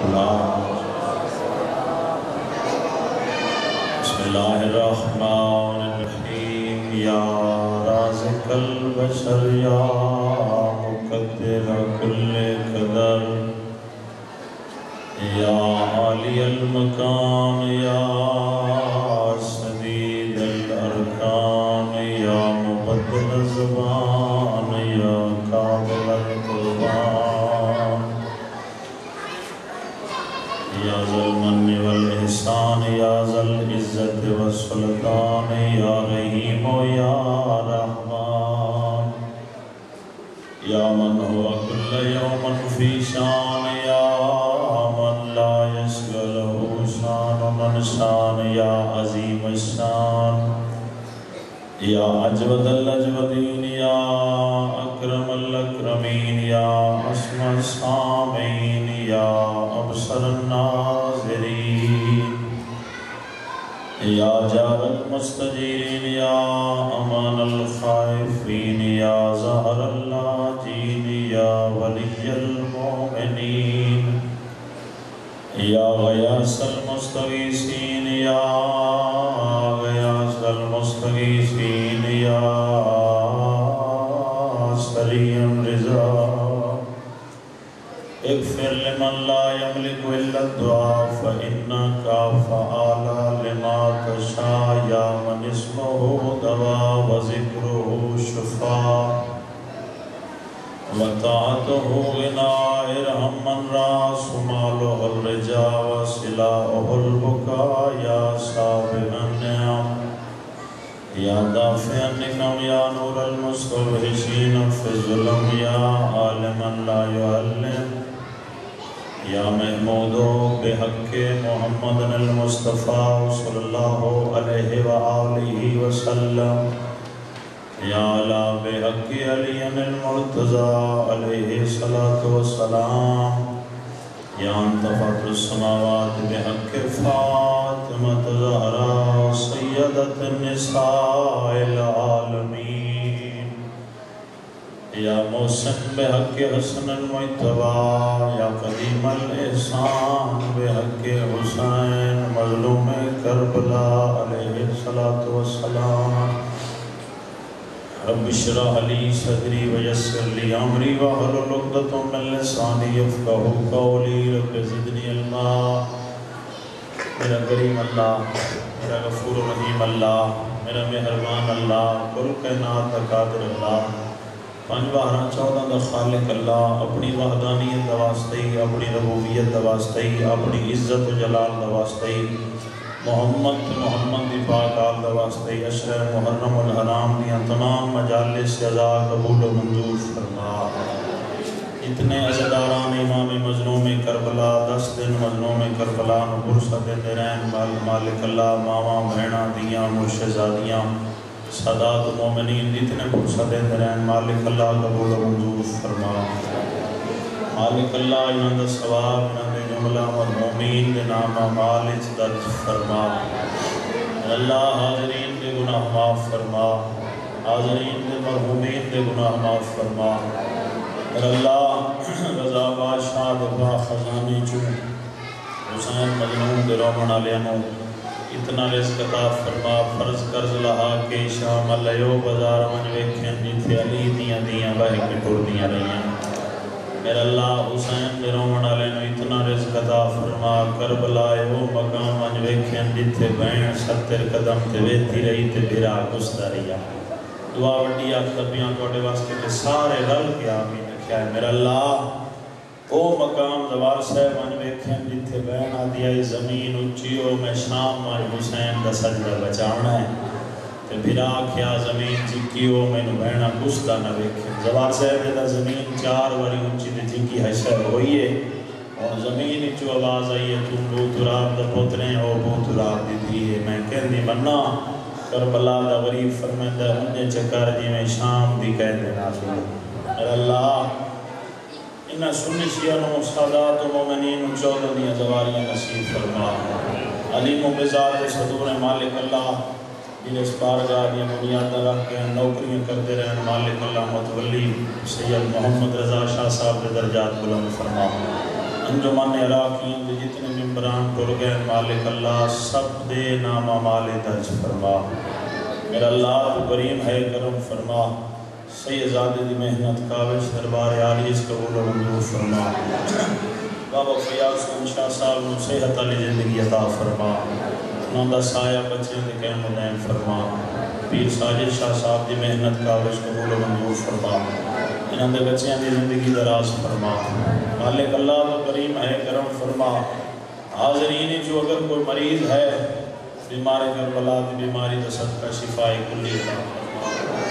بسم اللہ الرحمن الرحیم یا رازق البشر یا مقدر کل قدر یا عالی المقام یا سدید الارکان یا مبدل الزبان یا قابل القربان یا ذا المن والاحسان یا ذا العزت والسلطان یا رحیم یا رحمان یا من هو كل يوم في شان یا من لا يشغله شان من شان یا عظیم الشان یا اجود الاجودین یا اکرم الاکرمین یا اسمع السامعین یا ابصر الناظرین یا جار المستجیرین یا امان الخائفین یا ظہر اللاجین یا ولی المؤمنین یا غیاث المستغیثین یا غیاث المستغیثین یا سریع الرضا اغفر لمن لا يملك الا الدعاء فإنك فعال لما تشاء يا من اسمه دواء وذكره شفاء وطاعته غناء ارحم من راس ماله الرجاء وسلاؤه البكاء يا سابق النعم یا دافع النقم یا نور المستوحشین فی الظلم یا عالما لا يعلم یا محمودو بحق محمد المصطفیٰ صلی اللہ علیہ وآلہ وسلم یا علا بحق علی المرتضی علیہ الصلاة والسلام یا انتفت السماوات بحق فاطمة زہرا سیدت النساء العالمین یا محسن بحق حسن المجتبی یا قدیم الاحسان بحق حسین مظلوم کربلا علیہ الصلاة والسلام رب اشرح لي صدري ويسر لي امري واحلل عقدة من لساني يفقهوا قولي رب زدني علما میرا کریم اللہ میرا غفور رحیم اللہ میرا مہربان اللہ کل کائنات کا قادر اللہ پانچ بارہ چودہ دا خالق اللہ اپنی وحدانیت دا واسطے اپنی ربوبیت دا واسطے اپنی عزت و جلال دا واسطے محمد دی پاک آل دا واسطے اشرح محرم الحرام دیاں تمام مجالس جزا قبول و منظور فرما اتنے عزداران امام مظلوم کربلا 10 دن مظلوم کربلا نو برسد درین مالک اللہ ماما بہنا دیاں مرشزادیاں سادات مومنین اتنے برسد درین مالک اللہ قبول و منظور فرما مالک اللہ انہاں دا ثواب انہاں دے جملہ مرحومین دے نامہ مالچ درج فرما اللہ حاضرین دے گناہ معاف فرما حاضرین دے مرحومین دے گناہ معاف فرما اللہ رضا بادشاہ دے با خزانی چوں حسین مظلوم دے رومن علیانو اتنا رزق عطا فرما فرض قرض لہا کے شام علیو بازار من ویکھیں جتھے علی دیاں بہی کٹور دیاں رہیاں میرا اللہ حسین دے رومن علیانو اتنا رزق عطا فرما کربلا او مقام من ویکھیں جتھے بہن 70 قدم تے ویتی رہی تے بھرا گستا رہیا دعا وڈی آفتبیاں توڑے واسطے کے سارے رل کے آمین کیا ہے میرا اللہ او مقام دوار سے من ویکھیں جتھے بہن آدیائی زمین اچھیو میں شام ماں حسین دا سجدہ بچاونا ہے تے بھرا کیا زمین چکیو میں نو بہنہ گستا نہ ویکھیں دوار سے دا زمین 4 وری اچھی دے چکی حشر ہوئیے اور زمین چو آواز آئیے تم بہت راب دا پتریں او بہت راب دی دیئے میں کہہ دی مننا کربلا دا غریب فرمندہ انجے چکر جی میں شام دی کہہ دینا سنو اے اللہ انہا سنی شیعنوں سادات و مومنین و چودہ دیا زواریاں نصیب فرما علیم و بزاد صدور مالک اللہ جن اس بارگاہ دیا بنیاد رکھ کے نوکریاں کرتے رہن مالک اللہ متولی سید محمد رضا شاہ صاحب کے درجات بلند فرما انجمن عراقین دے جتنے ممبران ٹر گئے مالک اللہ سب دے نامہ مال درج فرما میرا اللہ تو کریم ہے کرم فرما سیدزادے دی محنت کاوش دربار عالیز قبول و منظور فرما بابا فیاض خان شاہ صاحب نو صحت علی زندگی عطا فرما انہوں دا سایہ بچے دے قیم و دائم فرما پیر ساجد شاہ صاحب دی محنت کاوش قبول و منظور فرما انہوں دے بچیاں دی زندگی دراز فرما مالک اللہ تو کریم ہے کرم فرما حاضرین جو اگر کوئی مریض ہے بیمار کربلا دی بیماری دا صدقہ شفائی کلی عطا فرما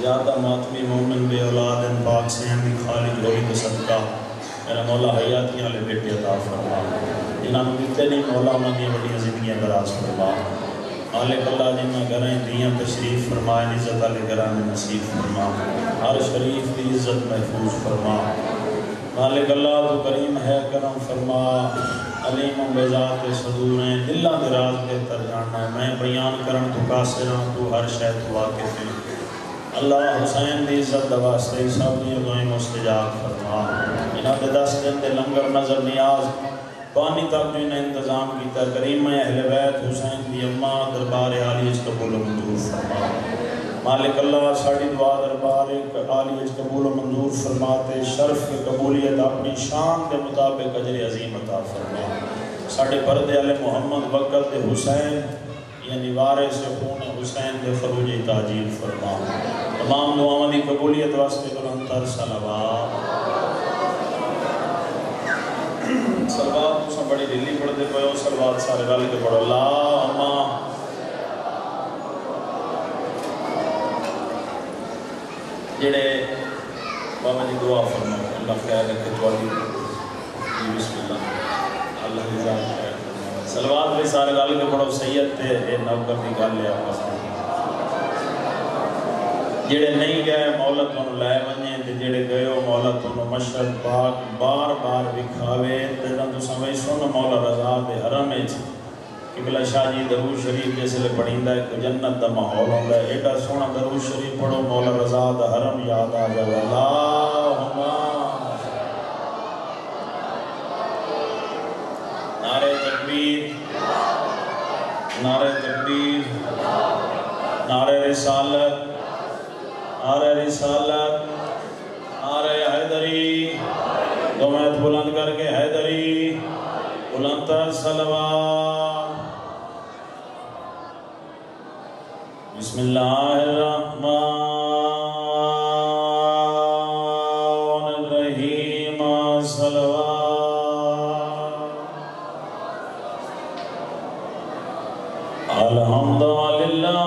زیادہ ماتمی مومن بے اولاد ان پاک سے ہم بھی خالی جوڑی دا صدقہ میرا مولا حیاتیاں لے بیٹے عطا فرما جنہاں نے دیتے نہیں مولا انہوں نے بڑی زندگیاں دراز فرما مالک اللہ جنہاں گرائیں دیاں تشریف فرمائیں عزت علی گرائیں نصیب فرما ہر شریف کی عزت محفوظ فرما مالک اللہ تو کریم ہے کرم فرما علیم و بیزات صدور ہیں دلہ دراز بہتر جاننا ہے میں بیان کرن تو قاصر ہوں تو ہر شہد واقف ہے اللہ حسین دی عزت دواستے سب دی دعائیں مستجاب فرما انہاں دے 10 دن دے لنگر نظر نیاز پانی تک جو انہیں انتظام کیتا کریم اہل بیت حسین دی اماں دربار عالیج قبول و منظور فرما مالک اللہ ساڑھی دعا دربار عالیج قبول و منظور فرماتے شرف کی قبولیت اپنی شان کے مطابق اجر عظیم عطا فرما ساڑھے پردے علی محمد وقت حسین یعنی وارث خون حسین دے خروج تاجیل فرما تمام دعاوں دی قبولیت واسطے بلندتر صلوات صلوات تو سب بڑی دلی پڑھ دے پہو صلوات سارے رل کے پڑھو اللہم جڑے بابا جی دعا فرما اللہ خیر رکھے توالی بسم اللہ اللہ کی ذات خیر صلوات بھی سارے رل کے پڑھو سید تے اے نوکر دی گل ہے آپس جڑے نہیں گئے مولا تنوں لے ونجے تے جڑے گئے ہو مولا تنوں مشرق پاک بار بار وکھاوے تے تو سمجھ سن مولا رضا دے حرم وچ قبلہ شاہ جی درود شریف جیسے لے پڑھیندا ہے کہ جنت دا ماحول ہوندا ہے ایڈا سونا درود شریف پڑھو مولا رضا دا حرم یاد آ جائے اللہم نعرہ تکبیر نعرہ تکبیر نعرہ رسالت نعرہ رسالت نعرہ حیدری دومت بلند کر کے حیدری بلند تر صلوات بسم اللہ الرحمن الرحیم صلوات الحمدللہ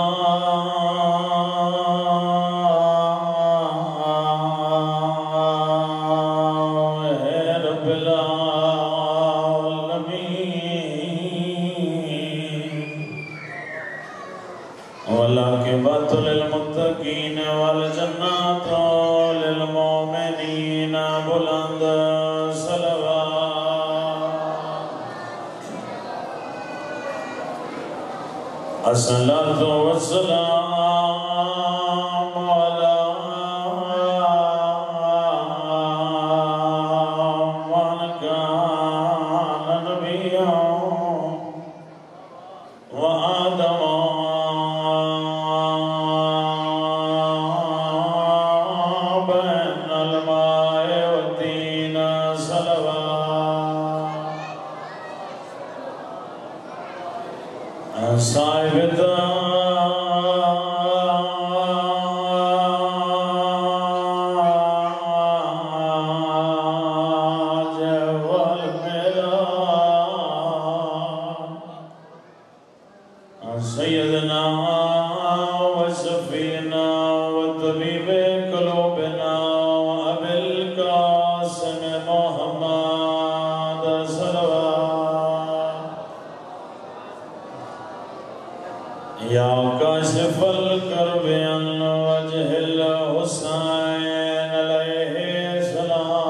والعاقبۃ للمتقین والجنات للمؤمنین بلند صلوات الصلاۃ والسلام علی من کان نبیا وآدم صاحب تاج والملاد سیدنا وشفینا وطبیب قلوبنا وابی القاسم محمد صلوات یا کاشف الکرب عن وجہ الحسین علیہ السلام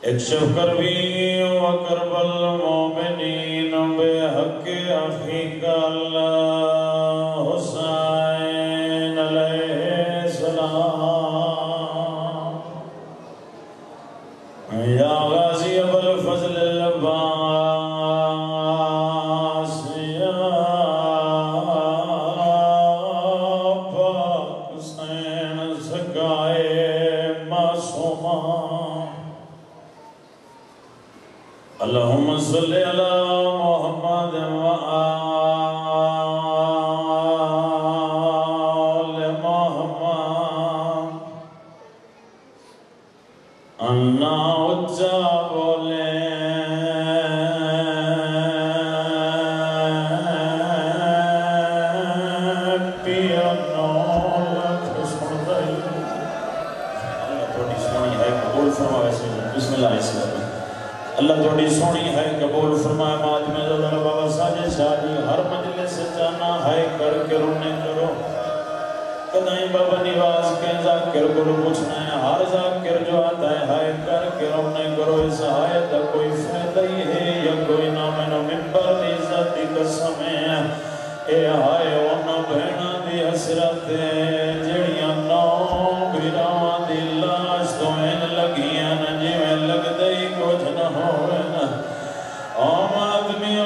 اکشف کربی وکرب المومنین بحق اخیق الحسین علیہ السلام یا غازی ابو الفضل العباس یا پاک حسین زکائے معصومہ اللہم صلی علی محمد وآل محمد انا اچھا بولے پیانو لکھ سن دائی اللہ تھوڑی سونی ہے قبول فرمائے بسم اللہ الرحمن الرحیم اللہ تھوڑی سونی ہے قبول فرمائے ماتم زدر بابا ساجد شاہی ہر مجلس جانا ہے کر کے رونے کرو کدائیں بابا نواز کے ذاکر کو پوچھنا ہے ہر ذاکر جو آتا ہے ہائے کر کے رونے کرو اس آیت کوئی فائدہ ہی ہے یا کوئی نامن و ممبر دی عزت دی قسم ہے اے ہائے اونا بہنا دی حسرت جڑیاں نو بھیراں دی لاش تو این لگیاں جی میں لگ دئی کچھ نہ ہوئے نا آم آدمی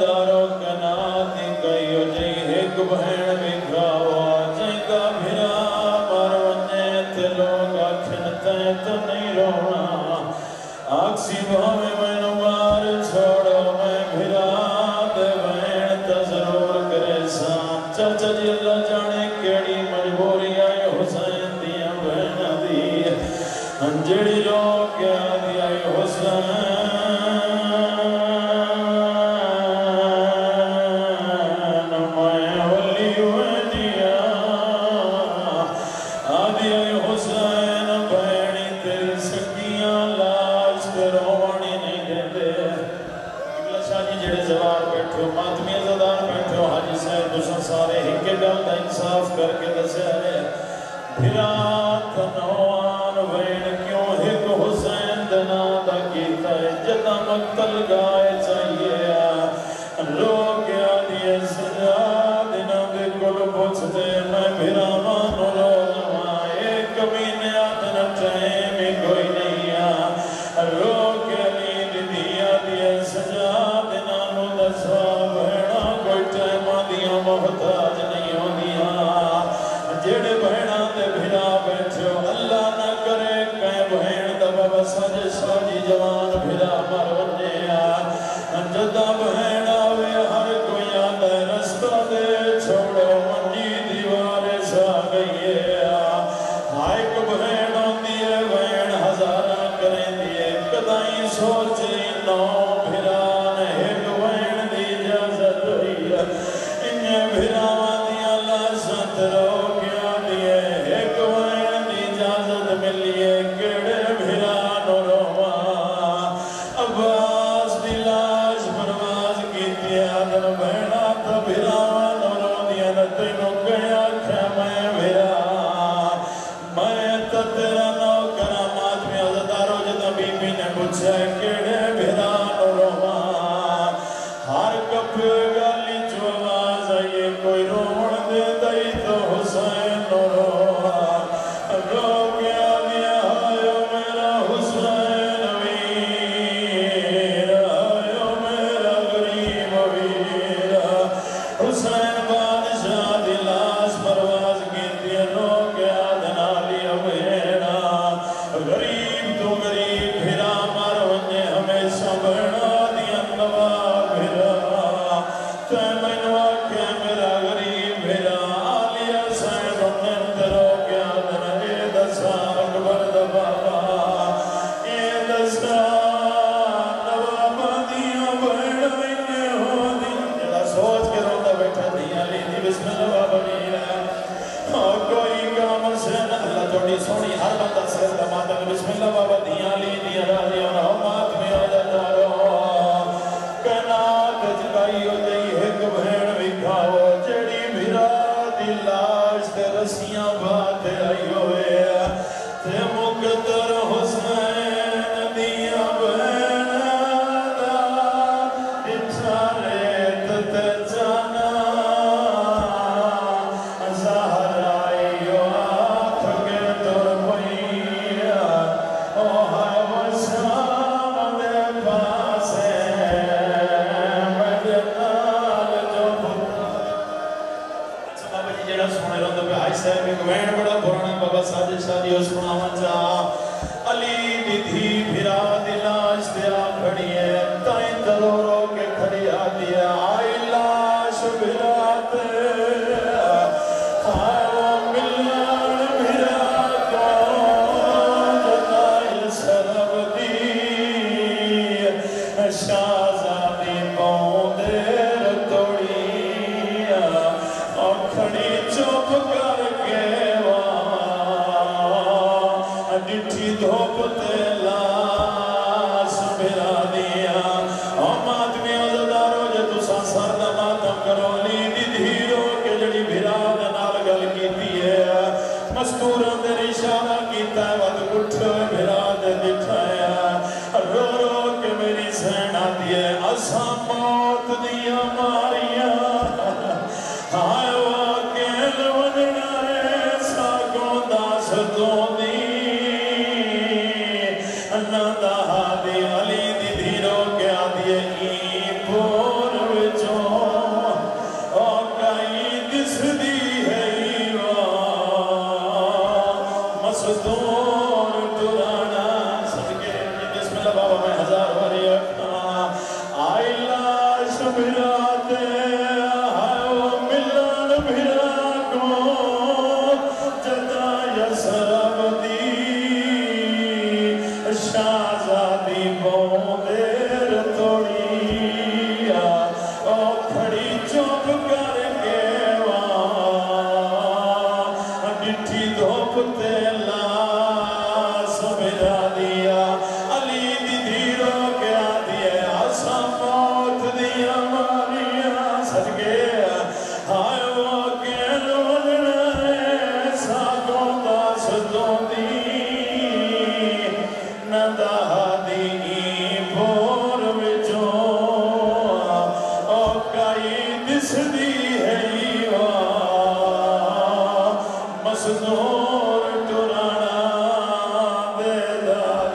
دارو کناتی کئیو جی ایک بہن بکھاوا جائیں گا بھیرا مرونے تے لوگ کھنتے تو نہیں رونا آکسی بھاوے میں نوار چھوڑو میں بھیرا دے بہن تا ضرور کرے سام چاچا جی اللہ جانے کیڑی مجبوری آئے حسین دیا بہن دی انجڑی لوگ کیا دیا حسین میں ولی ہوئنیا آدھی حسین بہنی تیری سکیاں لاج تے روانی نہیں دیتے اگلا شاہ جی جڑے زوار بیٹھو ماتمی ازادار بیٹھو حاجی صاحب دوسرا سارے ہکے گل دا انصاف کر کے دسے ہے بھرا تنوان بین کیوں ایک حسین دنا دا کیتا ہے جتا مقتل گائے چاہیے لوگ کیا دیئے سجا دینا دے کل پوچھتے میں بھرا مانو لو لمائے ایک کمینے آتنا ٹائمی کوئی نہیں لوگ کیا دیا دیئے سجا دینا نو دسوا بہنا کوئی ٹائمہ دیا محتاج نہیں ہو دیا جیڑے بہنا دے بھرا بیٹھو اللہ نہ کرے کہیں بہن دبا بسا جسا جی جوان بھرا مرنے جدہ بہن آوے ہر کوئی آدھے رستہ دے چھوڑو منجی دیوارے سا گئیے آئے کو بہن دیئے بہن ہزارہ کریں دیئے کدائیں سوچے نو بھرا ایک بہن دی اجازت ہوئی انہیں بھرا دیا لاشت رو کیا دیئے ایک بہن دی اجازت ملیے کڑے بھرا نو روان شہزادی بوندیر توڑی او کھڑی چوپ کر کے وہاں ڈٹھی دھوپ تیلا سمجھا دیا علی دی دھیرو کیا دیا آسا موت دیا ماریاں صدقے ہائے وہ کہن ودنے ساکوں دا سدوں دی ندا دی بھور وچوں او کائی دس دی ہے مصدور ٹرانا دے دار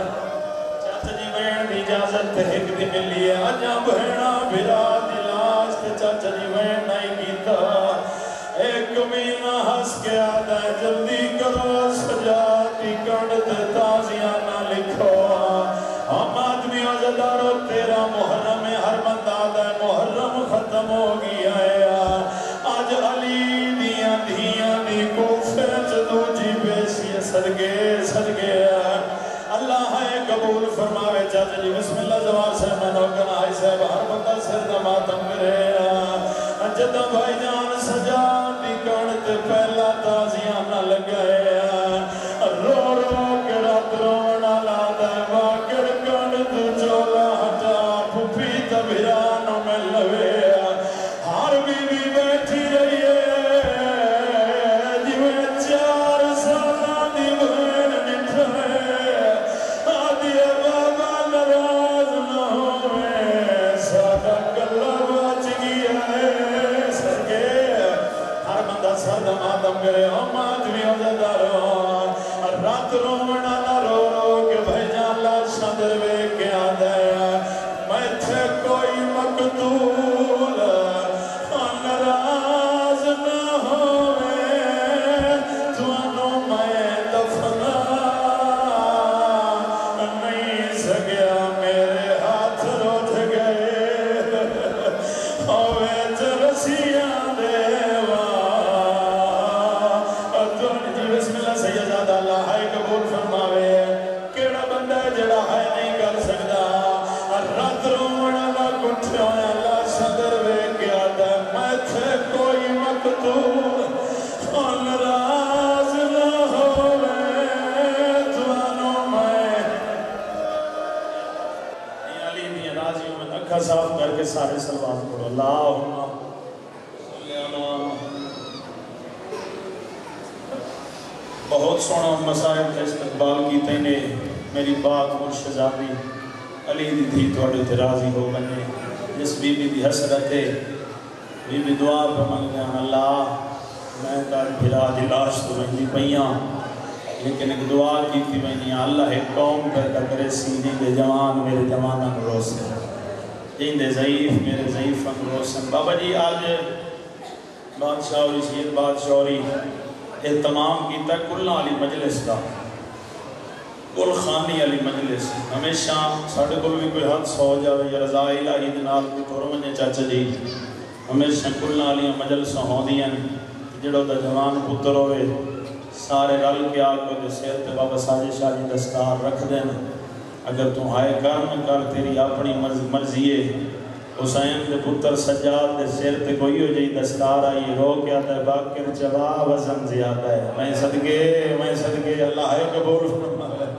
چاچا جی بہن دی اجازت ایک دی ملی ہے آجا بہنہ بھرا دلاس تے چاچا جی بہن نہیں کیتا ایک مہینہ ہس کے آدھا ہے جلدی کرو سجاتی کنڈ تازیاں نہ لکھو ہم آدمی عزدارو تیرا محرم ہر بندہ آدھا ہے محرم ختم ہو گیا ہے آج علی دیاں دیاں دی کوفے چدو جی بیسی صدقے صدقے اللہ ہے قبول فرماوے چاچا جی بسم اللہ زوار سے میں نوکن آئی سے ہر بندہ سر دماتم کرے جدہ بھائی جان سجا دی کانت پہلا تازیاں نہ لگائے رو رو کے رات رونا لادا واکر کانت چولا ہٹا پھوپی تبھیرانوں میں لوے ہر بی بی بیٹھی رہی ہے جویں 4 سالہ دی بہن نٹھائے آدھی بابا نراز نہ ہوئے سادہ کلہ بچ گیا ہے سرکے ہر بندہ سادہ ماتم کرے ہم آدمی عزداروں رات رونا نہ رو رو کہ بھائی جان لاشاں دروے کے آدھے میں تھے کوئی مقتول ناراض نہ ہوئے توانوں میں دفنا نہیں سکیا میرے ہاتھ روٹھ گئے ہوئے جرسیاں دیوا جی بسم اللہ سیدہ اللہ ہے قبول فرماوے کیڑا بندہ ہے جڑا ہے نہیں کر سکتا رات رونا نہ کٹھے ہوئے اللہ صدر وے کیا دا میں تھے کوئی مقتول ناراض نہ ہوئے توانوں میں علی دی راضیوں میں اکھا صاف کر کے سارے سلوات پڑھو اللہم صلی اللہ بہت سونا مسائب کا استقبال کی تینے میری بات مرشزادی علی دی تھی توڑے تے راضی ہو بنے جس بی بی دی حسرت ہے بی بی دعا پر منگیا اللہ میں کار بھرا دلاش تو رہی پئیاں لیکن ایک دعا کی تھی میں نے اللہ ایک قوم پیدا کرے سینے دے جوان میرے جوانہ روسن جن دے ضعیف میرے ضعیف روسن بابا جی آج بادشاہوری سید بادشاہوری اہتمام کیتا کلنا علی مجلس کا کل خانی علی مجلس ہمیشہ ساڑھے کل بھی کوئی حد سو جاوے یا رضا الہی دنال کو تورمنے چاچا جی ہمیشہ کلنا علی مجلس ہوں دیاں جڑو دا جوان پتر ہوئے سارے رل کے آکو جو سیرت بابا ساجی شاجی دستار رکھ دینا اگر تم ہائے کرم کر تیری اپنی مرضی ہے حسین دے پتر سجاد دے سیرت کوئی ہو جائی دستار آئی رو کیا تا ہے باکر چوا وزن زیادہ ہے میں صدقے اللہ ہے قبول فرمائے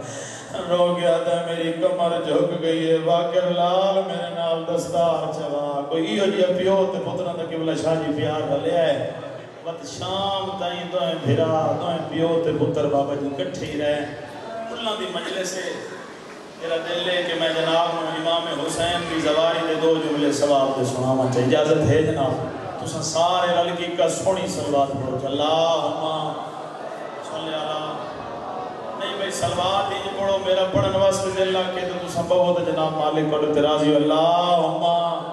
رو گیا تا ہے میری کمر جھک گئی ہے باکر لال میرے نال دستار چوا کوئی ہو جائی پیو تے پترہ تا قبلہ شاجی پیار بھلے آئے وقت شام تائیں دوئیں بھرا دوئیں پیو تے پتر بابا جی کٹھے ہی رہے کلنا دی مجلے سے میرا دل لے کہ میں جناب امام حسین کی زواری دے 2 جملے ثواب دے سناما چاہیے اجازت ہے جناب تو سارے لڑکی کا سونی سلوات پڑھو اللہم صلی اللہ نہیں بھئی سلوات ہی پڑھو میرا پڑھن واسطے دل لگ کے تو سب بہت جناب مالک پڑھو ترازی اللہم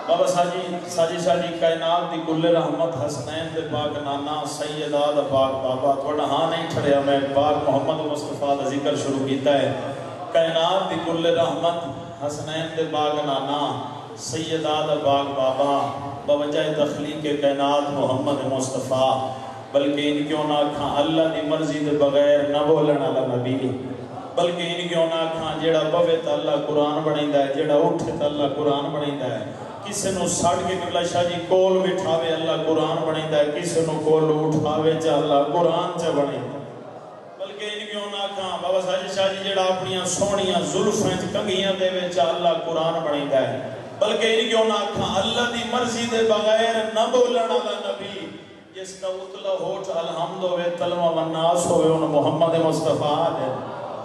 بابا ساجی شاجی کائنات دی کل رحمت حسنین دے پاک نانا سیدہ دا پاک بابا تھوڑا ہاں نہیں چھڑیا میں پاک محمد مصطفیٰ دا ذکر شروع کیتا ہے کائنات دی کل رحمت حسنین دے پاک نانا سیدہ دا پاک بابا بوجہ تخلیق کائنات محمد مصطفیٰ بلکہ ان کیوں نہ کھاں اللہ دی مرضی دے بغیر نہ بولن والا نبی، بلکہ ان کیوں نہ کھاں جیڑا بوے تا اللہ قرآن بنائندا ہے، جیڑا اٹھے تا اللہ قرآن بنائندا ہے، کسے نو سڑ کے قبلہ شاہ جی کول بٹھاوے اللہ قرآن بنائندا ہے، کسے نو کول اٹھاوے چا اللہ قرآن چا بنائندا ہے۔ بلکہ ان کیوں نہ کھاں بابا ساجد شاہ جی جیڑا اپنیاں سونیاں زلفیں کنگھیاں دے وچ اللہ قرآن بنائندا ہے، بلکہ ان کیوں نہ کھاں اللہ دی مرضی دے بغیر نہ بولن والا نبی، جس کا اتلا ہوٹ الحمد ہوئے تلوہ والناس ہوئے ان محمد مصطفیٰ دے،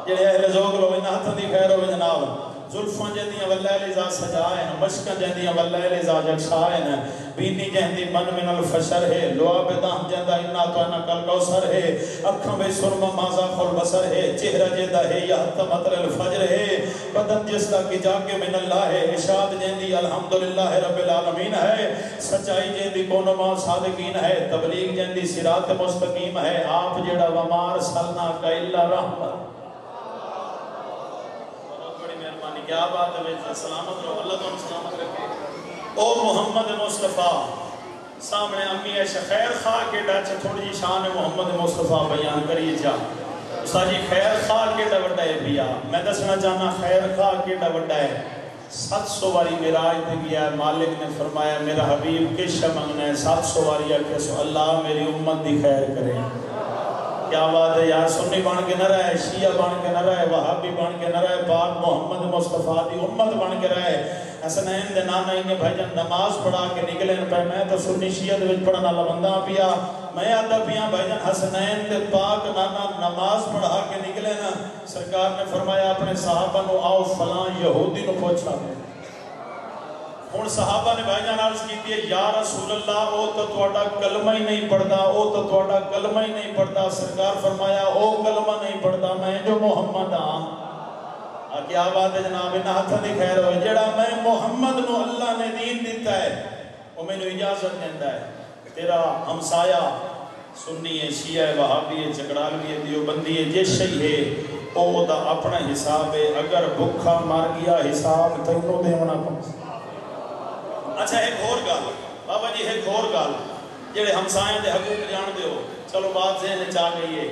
جڑے اہل ذوق لو ان ہاتھ دی خیر ہوئے جناب، زلفاں جہدیاں واللیل اذا سجائیں، مشکاں جہدیاں واللیل اذا جگشائیں، بینی جہدی من من الفشر ہے، لعاب دہن جہدہ انا تو انا کل کوثر ہے، اکھاں بے سرم مازا خل بسر ہے، چہرہ جہدہ ہے یا حتی مطر الفجر ہے، بدن جس کا کی جاکے من اللہ ہے، اشاد جہدی الحمدللہ رب العالمین ہے، سچائی جہدی کونما صادقین ہے، تبلیغ جہدی صراط مستقیم ہے، آپ جڑا ومار سلنا کا اللہ رحمت۔ کیا بات ہے، سلامت رہو، اللہ تم سلامت رکھے۔ او محمد مصطفیٰ سامنے امی ایشہ خیر خواہ کے ڈاچے تھوڑی جی شان محمد مصطفیٰ بیان کریے جا استاد جی خیر خواہ کے ڈاوڑا ہے بھیا میں دسنا چاہنا خیر خواہ کے ڈاوڑا ہے 700 واری میراج دے گیا ہے مالک نے فرمایا میرا حبیب کشہ منگنا ہے 700 واری آکے سو اللہ میری امت دی خیر کرے کیا بات ہے یار سنی بان کے نہ رہے شیعہ بان کے نہ رہے وہابی بان کے نہ رہے پاک محمد مصطفیٰ دی امت بان کے رہے حسنین دے نانا انہیں بھائی جان نماز پڑھا کے نکلے پہ میں تو سنی شیعہ دے وچ پڑھنا لبندہ پیا میں آدھا پیا بھائی جان حسنین دے پاک نانا نماز پڑھا کے نکلے نا سرکار نے فرمایا اپنے صحابہ نو آؤ فلان یہودی نو پوچھا دے ہون صحابہ نے بھائی جان عرض کی تھی یا رسول اللہ او تو توڑا کلمہ ہی نہیں پڑھتا او تو توڑا کلمہ ہی نہیں پڑھتا سرکار فرمایا او کلمہ نہیں پڑھتا میں جو محمد ہاں کیا بات ہے جناب انہا ہاتھا دی خیر ہوئے جڑا میں محمد نو اللہ نے دین دیتا ہے وہ میں نے اجازت دیتا ہے تیرا ہمسایہ سنی ہے شیعہ ہے وہابی ہے چکڑالوی ہے دیوبندی ہے جس شئی ہے او دا اپنا حساب ہے اگر بکھا مار گیا حساب تینوں دے ہونا پڑھا اچھا ایک اور گال بابا جی ایک اور گال جڑے ہمسائیں دے حقوق جان دے ہو چلو بات ذہن چاہ گئی ہے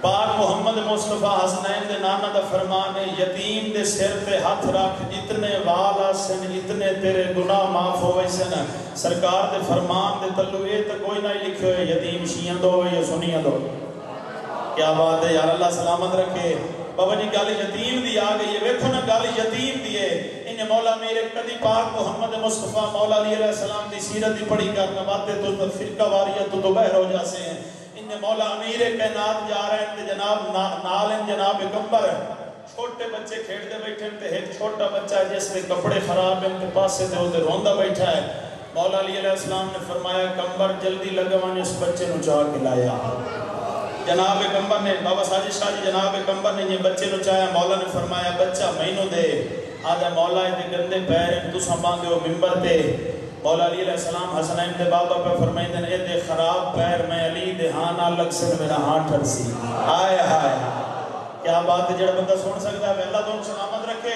پاک محمد مصطفیٰ حسنین دے نانا دا فرمان ہے یتیم دے سر تے ہاتھ رکھ جتنے والا سن جتنے تیرے گناہ معاف ہوئے سن سرکار دے فرمان دے تلوئے تے کوئی نہ لکھے ہوئے یتیم شیعہ دو یا سنیہ دو کیا بات ہے یار اللہ سلامت رکھے بابا جی گال یتیم دی آگئی ہے ویکھو نا گال یتیم دی ہے انہیں مولا میرے قدی پاک محمد مصطفیٰ مولا علیہ السلام دی سیرت دی پڑھی کرنا باتیں تو فرقہ واریت تو بہر ہو جاسے ہیں انہیں مولا امیر کائنات جا رہے ہیں جناب نالن جناب کمبر چھوٹے بچے کھیڑتے بیٹھے ہیں ایک چھوٹا بچہ ہے جس نے کپڑے خراب ہیں ان کے پاس سے ہوتے روندہ بیٹھا ہے مولا علیہ السلام نے فرمایا کمبر جلدی لگوان اس بچے نو چاہ کے لایا جناب کمبر نے بابا ساجد شاہ جی جناب کمبر نے یہ بچے نو چاہیا مولا نے فرمایا بچہ مینوں دے آدھا مولا دے گندے پیر ہیں تو سنبھاندے ہو ممبر تے مولا علیہ السلام حسنین دے بابا پہ فرمائیں دن اے دے خراب پیر میں علی دے ہاں لگ سے میرا ہاں ٹھرسی آئے آئے کیا بات ہے جڑا بندہ سن سکتا ہے اللہ تو سلامت رکھے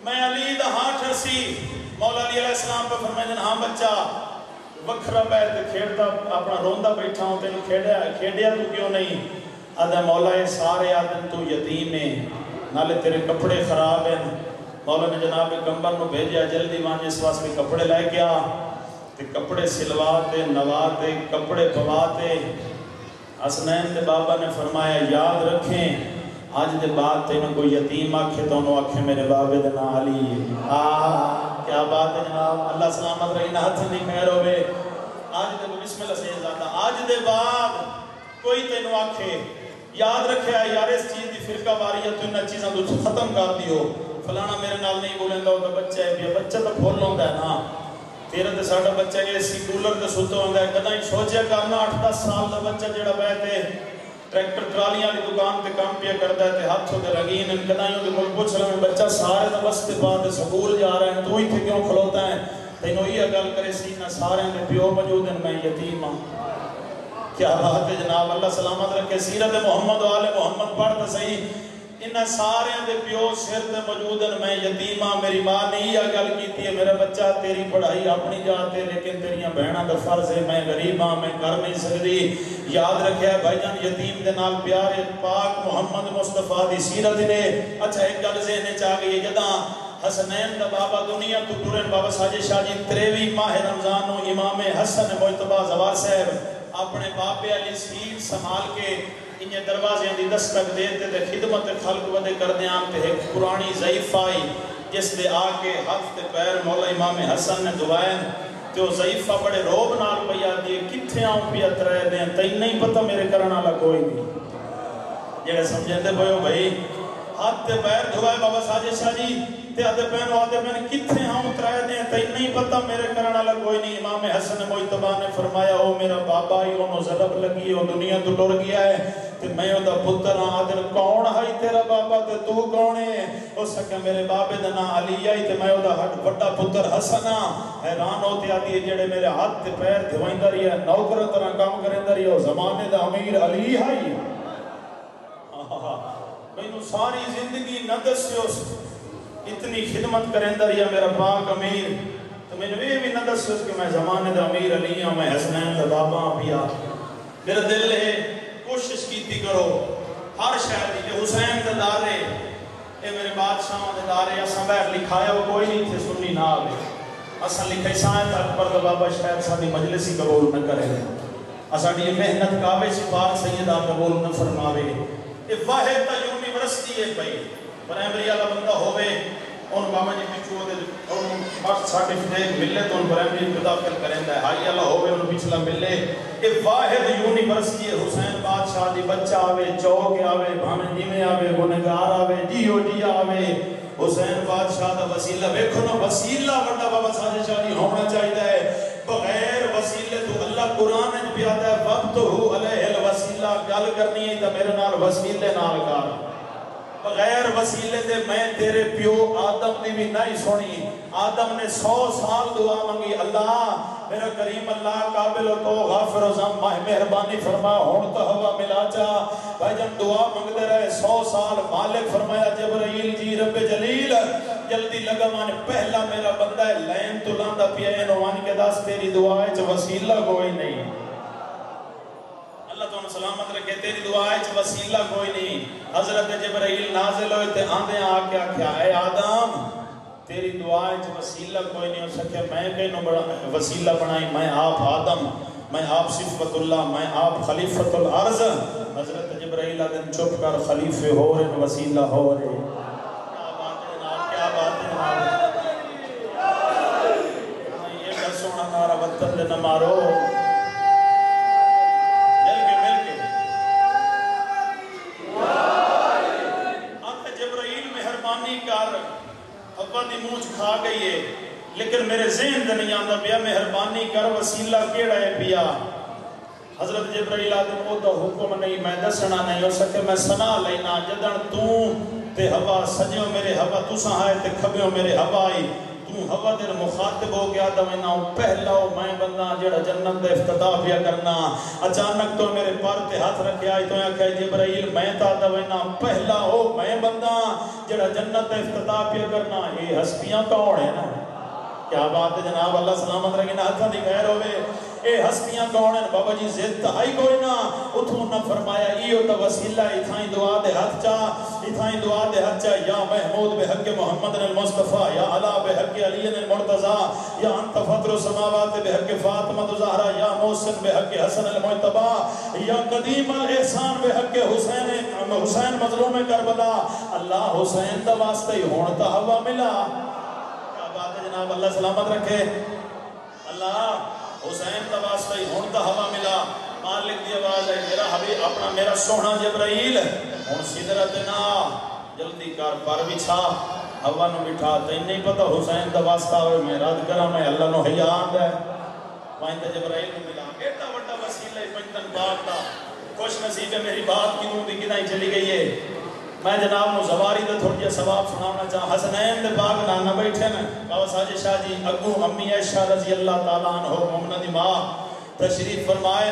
میں علی دے ہاں ٹھرسی مولا علیہ السلام پہ فرمائیں دن ہاں بچہ وکھرا پیر تے کھیڑتا اپنا روندہ بیٹھا ہوں تینو کھیڑیا تو کیوں نہیں آدھا مولا سارے آدھن تو یتیم ہیں نالے تیرے کپڑے خراب ہیں مولا نے جناب کمبر نو بھیجیا جلدی وہاں اس واسطے کپڑے لائے گیا تے کپڑے سلواتے نواتے کپڑے پواتے حسنین دے بابا نے فرمایا یاد رکھیں آج دے بعد تینوں کوئی یتیم آکھے تو انہوں آکھے میرے بابے دے نا علی کیا بات ہے جناب اللہ سلامت رہی نہ ہاتھ نہیں خیر ہوئے آج دے بسم اللہ سے زیادہ آج دے بعد کوئی تینوں آکھے یاد رکھے یار اس چیز دی فرقہ واریت تو انہا چیزاں تو ختم کر دیو فلانا میرے نال نہیں بولیں گا تو بچہ ہے بھی بچہ تو کھول لوں گا نا تیرے تے ساڑھا بچہ ہے اسی کولر تے سوتو ہوں گا کدھا ہی سوچے کرنا 8-10 سال دا بچہ جڑا بیٹھے ٹریکٹر ٹرالیاں دی دکان تے کام پیا کرتا ہے تے ہاتھوں دے رگین ان کدھا ہی کوئی پوچھ رہا ہے بچہ سارے دا بستے پاتے سکول جا رہے ہیں تو ہی تھے کیوں کھلوتا ہے تینوں ہی اگل کرے سینہ سارے دے پیو موجود ہیں میں یتیم ہوں کیا بات ہے جناب اللہ سلامت رکھے سیرت محمد و آل محمد پڑھتا صحیح انہاں سارے دے پیو سر تے موجود ہیں، میں یتیم ہاں، میری ماں نے یہ گل کیتی ہے میرا بچہ تیری پڑھائی اپنی جات ہے لیکن تیریاں بہناں دا فرض ہے، میں غریب ہاں، میں کر نہیں سکتی۔ یاد رکھیا ہے بھائی جان، یتیم دے نال پیار ہے، پاک محمد مصطفیٰ دی سیرت نے۔ اچھا ایک گل ذہن چ آ گئی ہے، جداں حسنین دا بابا دنیا تو ٹرن بابا ساجد شاہ جی 23 ماہ رمضان نو امام حسن مجتبی زوار صاحب اپنے بابے علی سیر سنبھال کے انہیں دروازے دی دستک دیتے تے خدمت خلق ودے کردیاں تے ایک پرانی ضعیف آئی جس دے آ کے ہاتھ تے پیر مولا امام حسن نے دعائیں تے وہ ضعیفہ بڑے روب نال پیا دیے کتھے آؤں پیا ترے دیں تین نہیں پتہ میرے کرنا والا کوئی نہیں جڑے سمجھتے پئے بھائی ہاتھ تے پیر دعائیں بابا ساجد شاہ جی تے آدھے پہن کتھے ہاں اترائے دیں تین نہیں پتہ میرے کرنا والا کوئی نہیں۔ امام حسن مجتبی نے فرمایا او میرا بابا ہی انہوں ضرب لگی وہ دنیا تو ٹر گیا ہے تے میں او دا پتر ہاں آدھر کون ہے تیرا بابا تے تو کون ہے؟ او سکے میرے بابے دا نا علی آئی تے میں او دا بڑا پتر حسن ہاں۔ حیران ہوتے آتی ہے جڑے میرے ہاتھ تے پیر دھوائندہ رہی ہے نوکر طرح کام کرندہ رہی ہے زمانے دا امیر علی ہے میں نو ساری زندگی نہ دسیو اتنی خدمت کرندہ رہی ہے میرا پاک امیر تو میں نے بھی نہ دسیو کہ میں زمانے دا امیر علی ہوں میں حسنین دا بابا پیا میرا دل ہے کوشش کیتی کرو ہر شہر دی حسین دا دارے اے میرے بادشاہ دے دارے اساں بہر لکھایا وہ کوئی نہیں تھے سنی نہ آوے اساں لکھائی سائن اکبر دا بابا شاید سادی مجلسی قبول نہ کرے اساں دی محنت کعبے سپاک سیدہ قبول نہ فرماوے اے واحد تا یونیورسٹی ہے بھائی پرائمری والا بندہ ہوئے ان بابا جی پچھو دے ان فرسٹ سرٹیفکیٹ ملے تو ان پرائمری میں داخل کریں ہے ہائی والا ہوئے ان پچھلا ملے اے واحد یونیورسٹی ہے حسین بادشاہ دی بچہ آوے چوک آوے بھامن جی میں آوے گنگار آوے جیو جی آوے حسین بادشاہ دا وسیلہ ویکھو نا وسیلہ بڑا بابا ساجد شاہ جی ہونا چاہیے ہے بغیر وسیلے تو اللہ قرآن نے پیادا ہے وَبْتُهُ عَلَيْهِ الْوَسِيلَہ گل کرنی ہے تا میرے نال وسیلے نال کار بغیر وسیلے دے میں تیرے پیو آدم نے بھی نہیں سنی آدم نے 100 سال دعا مانگی اللہ میرا کریم اللہ قابل تو غافر و ذنب مہربانی فرما ہون تو ہوا ملا چا بھائی جان دعا مانگتے رہے 100 سال مالک فرمایا جبرائیل جی رب جلیل جلدی لگا مان پہلا میرا بندہ ہے لین تو لاندہ پیائن وان کے داس تیری دعا ہے جو وسیلہ کوئی نہیں اللہ تو انہوں سلامت رکھے تیری دعا ہے جو وسیلہ کوئی نہیں حضرت جبرائیل نازل ہوئے تے آندھے آکے آکھیا اے آدم تیری دعا ہے جو وسیلہ کوئی نہیں ہو سکے میں کہیں بڑا وسیلہ بنائی میں آپ آدم میں آپ صفت اللہ میں آپ خلیفت الارض حضرت جبرائیل آدم چپ کر خلیفے ہو رہے وسیلہ ہو رہے کیا بات ہے جناب کیا بات ہے جناب یہ کر سونا مارا وطن دے نہ مارو ابا دی مونچ کھا گئی ہے لیکن میرے ذہن دے نہیں آندہ پیا مہربانی کر وسیلہ کیڑا ہے پیا حضرت جبرائیل آدم او تو حکم نہیں میں دسنا نہیں ہو سکے میں سنا لینا جدن تو تے ہوا سجیوں میرے ہوا تو سہائے تے کھبیوں میرے ہوا آئی تو ہوا دیر مخاطب ہو گیا آدم انہاں پہلا ہو میں بندہ جڑا جنت دے افتتاح پیا کرنا اچانک تو میرے پر تے ہاتھ رکھے آئی تو یہاں کہے جبرائیل میں تا آدم انہاں پہلا ہو میں بندہ جڑا جنت دے افتتاح پیا کرنا یہ ہستیاں کون ہے نا کیا بات ہے جناب اللہ سلامت رکھے نا ہتھاں دی غیر ہوئے اے ہستیاں کون ہیں بابا جی زد ہائی کوئی نہ اتھوں نہ فرمایا ایو تا وسیلہ اتھائیں دعا دے حق چا اتھائیں دعا دے حق چا یا محمود بے حق محمد المصطفیٰ یا علا بے حق علی المرتضی یا انت فطر السماوات بے حق فاطمہ زہرا یا محسن بے حق حسن المجتبی یا قدیم الاحسان بے حق حسین مظلوم کربلا اللہ حسین دا واسطہ ہی ہونتا ہوا ملا کیا بات ہے جناب اللہ سلامت رکھے اللہ حسین دا واسطہ ہی ہونتا ہوا ملا مالک دی آواز ہے میرا حبیب اپنا میرا سونا جبرائیل ہون سدرت نا جلدی کر پر بچھا ہوا نو بٹھا تے نہیں پتہ حسین دا واسطہ ہوئے میں رد کرا میں اللہ نو حیا آندا ہے وائن تے جبرائیل نو ملا ایڈا بڑا وسیلہ پنجتن پاک دا خوش نصیب ہے میری بات کی نوں دی کدائیں چلی گئی ہے میں جناب نو زواری دے تھوڑی جا ثواب سناونا چاہا حسنین دے باغ نانا بیٹھے نا بابا ساجد شاہ جی اگو امی عائشہ رضی اللہ تعالیٰ عنہ مومنہ دی ماں تشریف فرمائے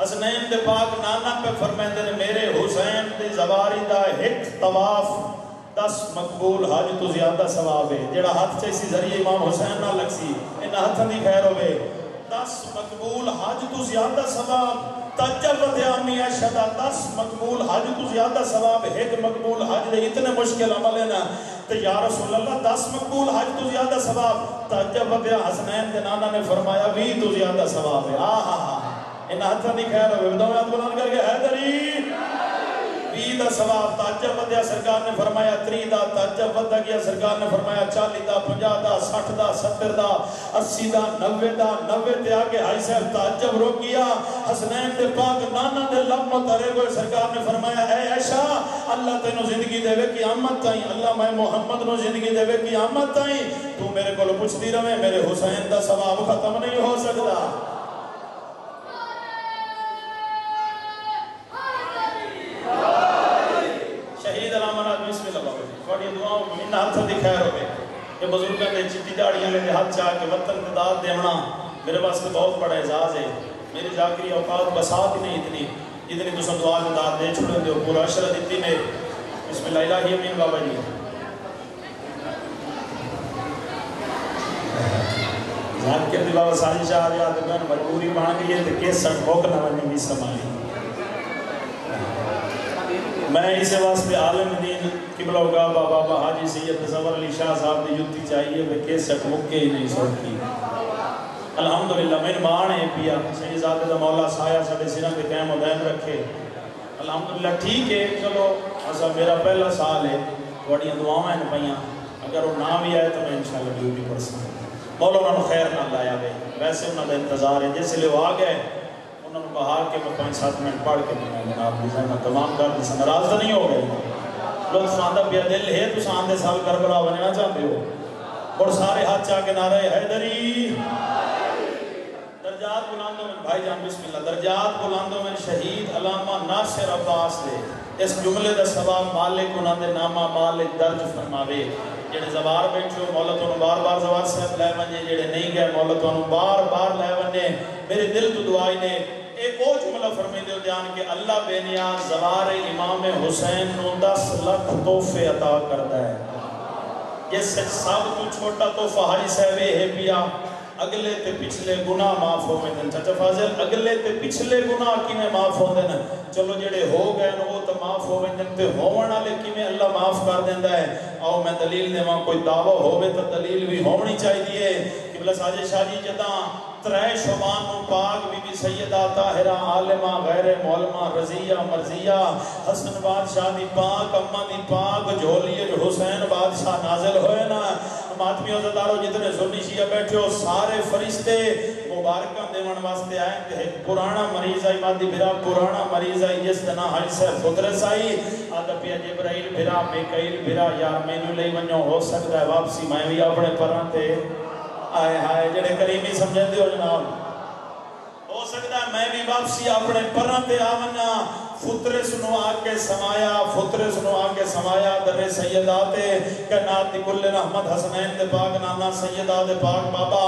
حسنین دے باغ نانا پہ فرمائے دے میرے حسین دے زواری دا ایک طواف 10 مقبول حج تو زیادہ ثواب ہے. جڑا ہاتھ چاہیسی ذریعے امام حسین نہ لگ سی انہاں ہاتھاں دی خیر ہوئے. 10 مقبول حج تو زیادہ ثواب. تجربت امی عائشہ دا 10 مقبول حج تو زیادہ ثواب. ایک مقبول حج دے اتنے مشکل عمل ہے نا تو یا رسول اللہ 10 مقبول حج تو زیادہ ثواب. تجربت حسنین کے نانا نے فرمایا 20 تو زیادہ ثواب ہے. انہاں ہاتھاں دی خیر ہوئے. دو ہاتھ بلند کر کے حیدری 20 دا ثواب. تعجب ودیا سرکار نے فرمایا 30 دا. تعجب ودیا گیا سرکار نے فرمایا 40 دا 50 دا 60 دا 70 دا 80 دا 90 دا 90 تے آگے حاج صاحب تعجب رو کیا. حسنین دے پاک نانا دے لب مترے ہوئے سرکار نے فرمایا اے عائشہ اللہ تینو زندگی دے وے قیامت تائیں. اللہ میں محمد نو زندگی دے وے قیامت تائیں. تو میرے کو پوچھتی رہے میرے حسین دا ثواب ختم نہیں ہو سکتا. شہید علامہ بسم اللہ بابا جی تھوڑی دعاؤں ان ہاتھ دی خیر ہوئے. یہ بزرگوں نے چٹی داڑیاں لے ہاتھ چاہ کے وطن کو داد دیونا میرے واسطے بہت بڑا اعزاز ہے. میری ذاکری اوقات بسات ہی نہیں اتنی تو سن دعا میں داد دے چھوڑے دے پورا عشرہ دیتی میں. بسم اللہ الہی امین بابا جی. ذاکر دی بابا ساجی شاہ آ جاتے میں مجبوری بان گئی ہے تو کیس سٹ بھوک نہ بنی بھی سمائی. میں اسے واسطے عالم دین قبلہ کا بابا حاجی سید تصور علی شاہ صاحب دی جوتی چاہیے میں کیس سٹ مکے ہی نہیں سوٹی. الحمدللہ میرے ماں نے پیا سید ذات دا مولا سایہ ساڑھے سرہ کے قیم و دائم رکھے. الحمدللہ ٹھیک ہے چلو ایسا میرا پہلا سال ہے بڑی دعاؤں ہیں پہیاں اگر وہ نہ بھی آئے تو میں انشاءاللہ ڈیوٹی پر سکتا. مولا انہوں نے خیر نہ لایا گئے ویسے انہوں نے انتظار ہے جیسے لے وہ آ گئے انہوں نے بہار کے میں 5-7 منٹ پڑھ کے میں جناب دی زینہ تمام کر دی سے ناراض نہیں ہو گئے. لطف آندہ پیا دل ہے تو ساندے سال کربلا بننا چاہتے ہو. اور سارے ہاتھ چاہ کے نعرہ حیدری. درجات بلاندوں میں بھائی جان بسم اللہ. درجات بلاندوں میں شہید علامہ ناصر عباس دے اس جملے دا ثواب مالک انہوں نے نامہ مالک درج فرماوے. جڑے زوار بیٹھے ہو مولا تو بار بار زوار صاحب لے ونجے جڑے نہیں گئے مولا تو بار بار لے ونجے. میرے دل تو دعائی نے ایک اور جملہ فرمائے دے جان کہ اللہ بے نیاز زوار امام حسین نو 10 لاکھ تحفے عطا کرتا ہے. یہ سچ سب تو چھوٹا تحفہ حاجی صاحب ہے پیا اگلے تے پچھلے گناہ معاف ہو میں دن. چچا فاضل اگلے تے پچھلے گناہ کی میں معاف ہو دن. چلو جڑے ہو گئے نو وہ تو معاف ہو میں دن تے ہونا لے کی میں اللہ معاف کر دیندہ ہے. آؤ میں دلیل دے وہاں کوئی دعویٰ ہوئے تو دلیل بھی ہونی چاہیے. قبلہ ساجد شاہ جی جداں ترے شبان و پاک بی بی سیدہ طاہرہ عالمہ غیر مولمہ رضیہ مرضیہ حسن بادشاہ دی پاک امہ دی پاک جھولیے جو حسین بادشاہ نازل ہوئے نا. ماتمی عزدارو جتنے سنی شیعہ بیٹھے ہو سارے فرشتے مبارکہ دیوان واسطے آئیں تے ایک پرانا مریض آئی مادی بھرا پرانا مریض آئی جس دنہ حج سے خدرس آئی آدھا پیا جبرائیل بھرا میکائیل بھرا یار میں نو لئی ونیوں ہو سکتا ہے واپسی میں بھی اپنے پران تے آئے ہائے جڑے کریمی سمجھے دیو جناب ہو سکتا ہے میں بھی واپسی اپنے پران تے آونا. فطر سنو آکے سمایا فطر سنو آکے سمایا در سیداتے کائنات دی کل رحمت حسنین دے پاک نانا سیدہ دے پاک بابا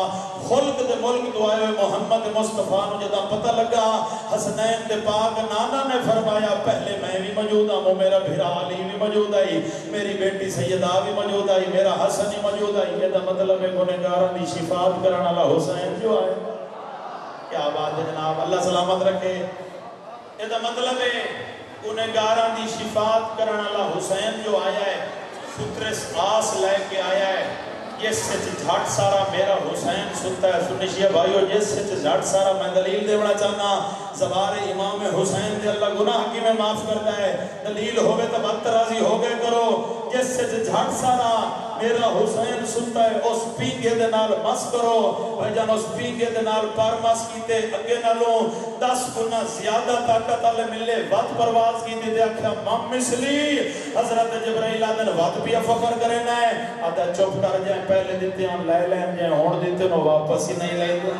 خلق دے ملک دعائے محمد مصطفیٰ نو جدا پتہ لگا حسنین دے پاک نانا نے فرمایا پہلے میں بھی موجود ہوں میرا بھیرا علی بھی موجود آئی میری بیٹی سیدہ بھی موجود آئی میرا حسن بھی موجود آئی. یہ دا مطلب ہے گنہگاران دی شفاعت کرانا اللہ حسین جو آئے. کیا بات ہے جناب اللہ سلامت رکھے. یہ دا مطلب ہے گنہگاران دی شفاعت کرنا اللہ حسین جو آیا ہے فطر آس لے کے آیا ہے. یہ سچ جھاٹ سارا میرا حسین سنتا ہے. سنشیہ بھائیو یہ سچ جھاٹ سارا میں دلیل دیونا چاہنا زبار امام حسین دے اللہ گناہ کی میں معاف کرتا ہے. دلیل ہوگے تو بات رازی ہو گئے کرو. یہ سچ جھاٹ سارا میرا حسین سنتا ہے اس پینگے دے نال مس کرو. بھائی جان اس پینگے دے نال پر مس کیتے اگے نالوں 10 گنا زیادہ طاقت آلے ملے وقت پرواز کیتے دے اکھا مم مثلی حضرت جبرائیل آدھن وقت بھی فخر کرنا ہے. آدھا چپ کر جائیں پہلے دیتے ہم لے لیں جائیں ہون دیتے نو واپس ہی نہیں لیں دیں.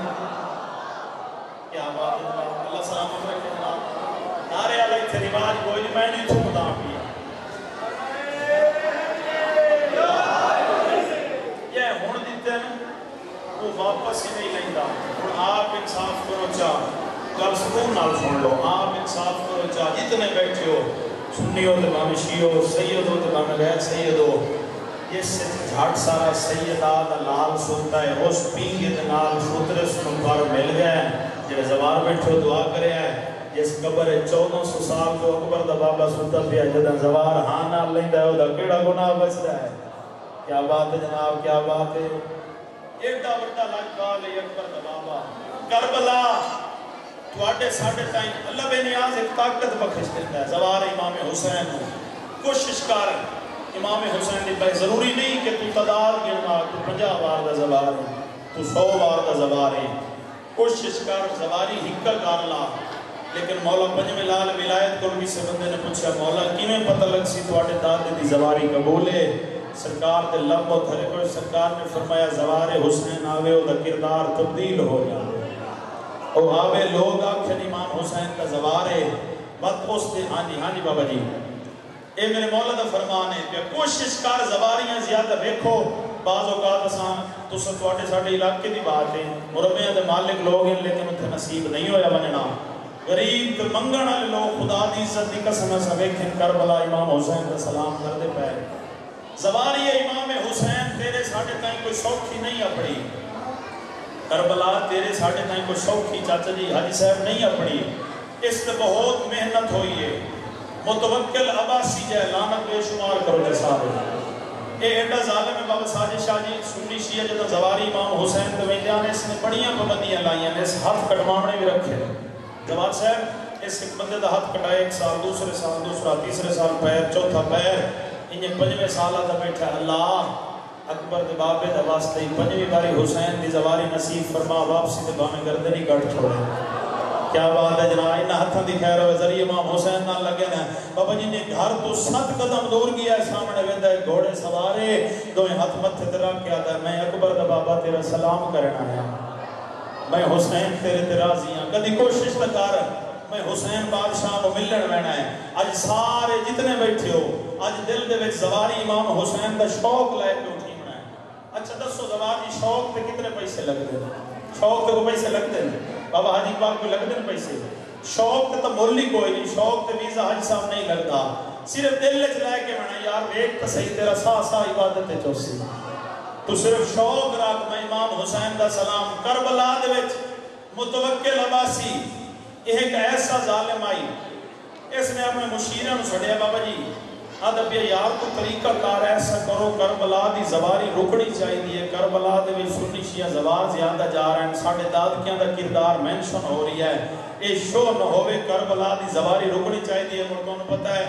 کیا بات ہے اللہ سلامت رکھے جناب. نارے علیہ تھے رواج کوئی نہیں میں نہیں تھو مدام کیا وہ واپس ہی نہیں لیں گا. آپ انصاف کرو چاہ گل سکون نال سن لو. آپ انصاف کرو چاہ جتنے بیٹھے ہو سنی ہو تو بام شیعہ ہو، سید ہو تو بام غیر سید ہو، اس جھاٹ سارا سیدہ دا لال سنتا ہے، اس پینگے دنال فطر سن پر مل گیا ہے، جنہیں زوار بیٹھو دعا کرے ہے، جس قبر 1400 سال کو اکبر دا بابا سنتا پیا جدہ زوار ہانا لیندہ ہے، دا کیڑا گناہ بچتا ہے. کیا بات ہے جناب، کیا بات ہے. ایڈا بڑا لجپال ہے اکبر دا بابا. کربلا تواڈے ساڈے تائیں اللہ بے نیاز ایک طاقت بخش دیتا ہے. زوار امام حسین کوشش کر امام حسین دی بھائی ضروری نہیں کہ تو تعداد گننا، تو 50 بار دا زوار ہے، تو 100 بار دا زوار ہے. کوشش کر زواری ہکا کر لا. لیکن مولا پنجویں لال ولایت کو کسی بندے نے پوچھا مولا کیویں پتہ لگ سی تواڈے دادے دی زواری قبول ہے؟ سرکار دے لب تھرے کوئی سرکار نے فرمایا زوار حسین آوے او دا کردار تبدیل ہو جائے. او آوے لوگ آکھن امام حسین کا زوار ہے بات اس دے. ہاں جی بابا جی اے میرے مولا دا فرمان ہے کہ کوشش کر زواریاں زیادہ دیکھو. بعض اوقات اساں تو سٹواٹے ساڑھے علاقے دی بات ہے مرمیہ دے مالک لوگ ہیں لیکن اتھے نصیب نہیں ہویا بننا. غریب تے منگن والے لوگ خدا دی عزت دی قسم ہے ویکھن کربلا امام حسین کا سلام کر دے پے. زواری امام حسین تیرے ساڑھے تائیں کوئی سوکھی نہیں اپڑی. کربلا تیرے ساڑھے تائیں کوئی سوکھی چاچا جی حاجی صاحب نہیں اپڑی. اس تے بہت محنت ہوئی ہے. متوکل عباسی جائے لانت بے شمار کرو جے صاحب. اے ایڈا ظالم ہے بابا ساجد شاہ جی سنی شیعہ جدہ زواری امام حسین تو ویندیاں نے اس نے بڑیاں پابندیاں لائیاں نے. اس ہاتھ کٹوانے بھی رکھے جواد صاحب. اس ایک بندے دا ہاتھ کٹائے 1 سال دوسرے سال دوسرا تیسرے سال پیر چوتھا پیر انہیں 5ویں سالہ دا بیٹھا. اللہ اکبر دے بابے دا واسطے 5ویں باری حسین دی زواری نصیب فرما واپسی دے بامیں گردنی کٹ چھوڑے. کیا بات ہے جناب. انہا ہتھاں دی خیر ہوئے ذریعہ امام حسین نہ لگے نا بابا جی نے گھر تو 7 قدم دور گیا ہے سامنے ویندہ ہے گھوڑے سوارے دوئے ہاتھ متھے ترا کیا تھا میں اکبر دا بابا تیرا سلام کرنا ہے میں حسین تیرے ترازیاں کدی کوشش نہ کر میں حسین بادشاہ کو ملن لینا ہے. آج سارے جتنے بیٹھے ہو آج دل دے وچ زواری امام حسین دا شوق لے کے اٹھی ہونا ہے. اچھا دسو زواری شوق تے کتنے پیسے لگ دے؟ شوق تے کو پیسے لگ دے بابا حاجی پاک کو لگ دے پیسے؟ شوق تے تو مول ہی کوئی نہیں. شوق تے ویزا حاجی صاحب نہیں لگتا. صرف دل وچ لے کے ہونا یار ایک تے صحیح تیرا سا عبادت تے چوسی تو صرف شوق رکھ میں امام حسین دا سلام. کربلا دے وچ متوکل عباسی ایک ایسا ظالم آئی اس نے اپنے مشیرہ نو چھڑیا بابا جی ادب یار کو طریقہ کار ایسا کرو کربلا دی زواری رکڑی چاہی دیئے. کربلا دے بھی سنی شیعہ زوار زیادہ جا رہے ہیں ساڑھے دادکیاں دا کردار مینشن ہو رہی ہے. اے شو نہ ہوئے کربلا دی زواری رکڑی چاہی دیئے. مردوں نے پتہ ہے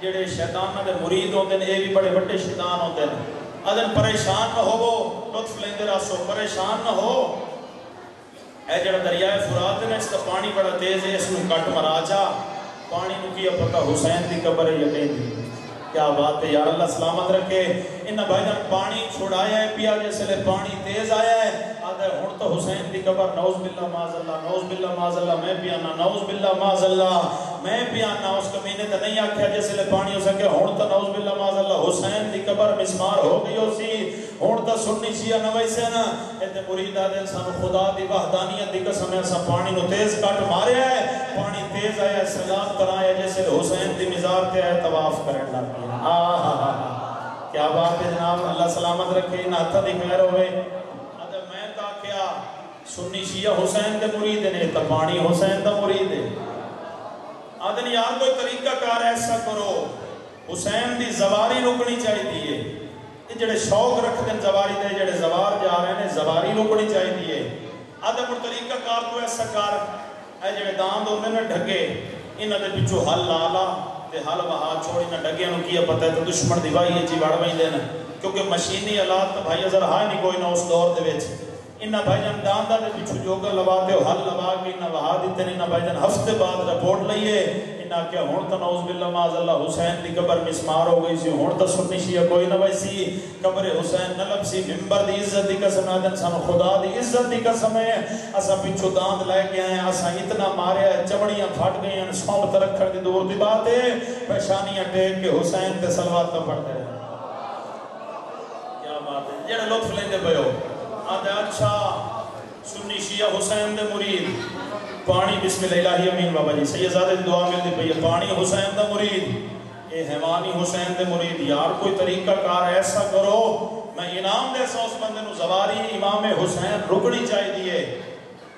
جڑے شیطان دے مرید ہوتے ہیں اے بھی بڑے بڑے شیطان ہوتے ہیں. ادن پریشان نہ ہو لطف لیندے راسو پریشان نہ ہو. اے جڑا دریائے فرات ہے اس کا پانی بڑا تیز ہے اس نے کٹ مرا جا پانی نو کیا پتہ حسین دی قبر ہے یقین دی. کیا بات ہے یار اللہ سلامت رکھے. انہا بھائی جان پانی چھوڑایا ہے پیا جیسے لے پانی تیز آیا ہے آدھا ہے ہون تو حسین دی قبر نعوذ باللہ معاذ اللہ نعوذ باللہ معاذ اللہ میں پیانا نعوذ باللہ معاذ اللہ میں پیانا. اس کمینے تا نہیں آکھیا جیسے لے پانی ہو سکے ہون تو نعوذ باللہ معاذ اللہ حسین دی قبر مسمار ہو گئی ہو سی ہون تو سنی شیعہ نوائی سے نا ایتے مرید آدھے انسان خدا دی وحدانیت دی قسم ایسا پانی نو تیز کٹ مارے ہے پانی تیز آیا سلام کرایا جیسے حسین دی مزار تے آئے طواف کرن لگ گیا. کیا بات ہے جناب اللہ سلامت رکھے نہ ہتھا دی خیر ہوئے. ادھر میں کہا کیا سنی شیعہ حسین دے مرید نے تا پانی حسین دا مرید ہے. ادھر یار کوئی طریقہ کار ایسا کرو حسین دی زواری رکڑی چاہی دیئے. یہ جڑے شوق رکھ دیں زواری دے جڑے زوار جا رہے ہیں زواری رکڑی چاہی دیئے. ادھر کوئی طریقہ کار تو ایسا کار اے جڑے داند ہوندے نے ڈھگے انہاں دے پچھو حل لالا تے حل وہا چھوڑی نہ ڈگیاں نو کیا پتہ ہے تو دشمن دی وائی جی وڑ ویندے نا کیونکہ مشینی آلات تے بھائی ذرا ہے نہیں کوئی نہ اس دور دے وچ. انہاں بھائی جان داندا دے پچھو جوگا لواتے ہو حل لوا کے انہاں وہا دیتے نے. انہاں بھائی جان ہفتے بعد رپورٹ لئیے انہاں کیا ہون تا نعوذ باللہ معاذ اللہ حسین دی قبر مسمار ہو گئی سی ہون تا سنی شیعہ کوئی نہ ویسی قبر حسین نلب سی ممبر دی عزت دی قسم آدن سانو خدا دی عزت دی قسم ہے اسا پچھو داند لے کے آئے اسا اتنا مارے ہیں چمڑیاں پھٹ گئی ہیں سومت رکھن دی دور دی بات ہے پیشانیاں ٹیک کے حسین تے صلوات نہ پڑھتے ہیں. کیا بات ہے جڑے لطف لیندے پئے آدھے اچھا سنی شیعہ حسین دے مرید پانی بسم اللہ الہی امین بابا جی سیدزادہ دی دعا ملتی پئی پانی حسین دا مرید اے حیوانی حسین دے مرید یار کوئی طریقہ کار ایسا کرو میں انعام دے سا اس بندے نو زواری امام حسین رکنی چاہی دیئے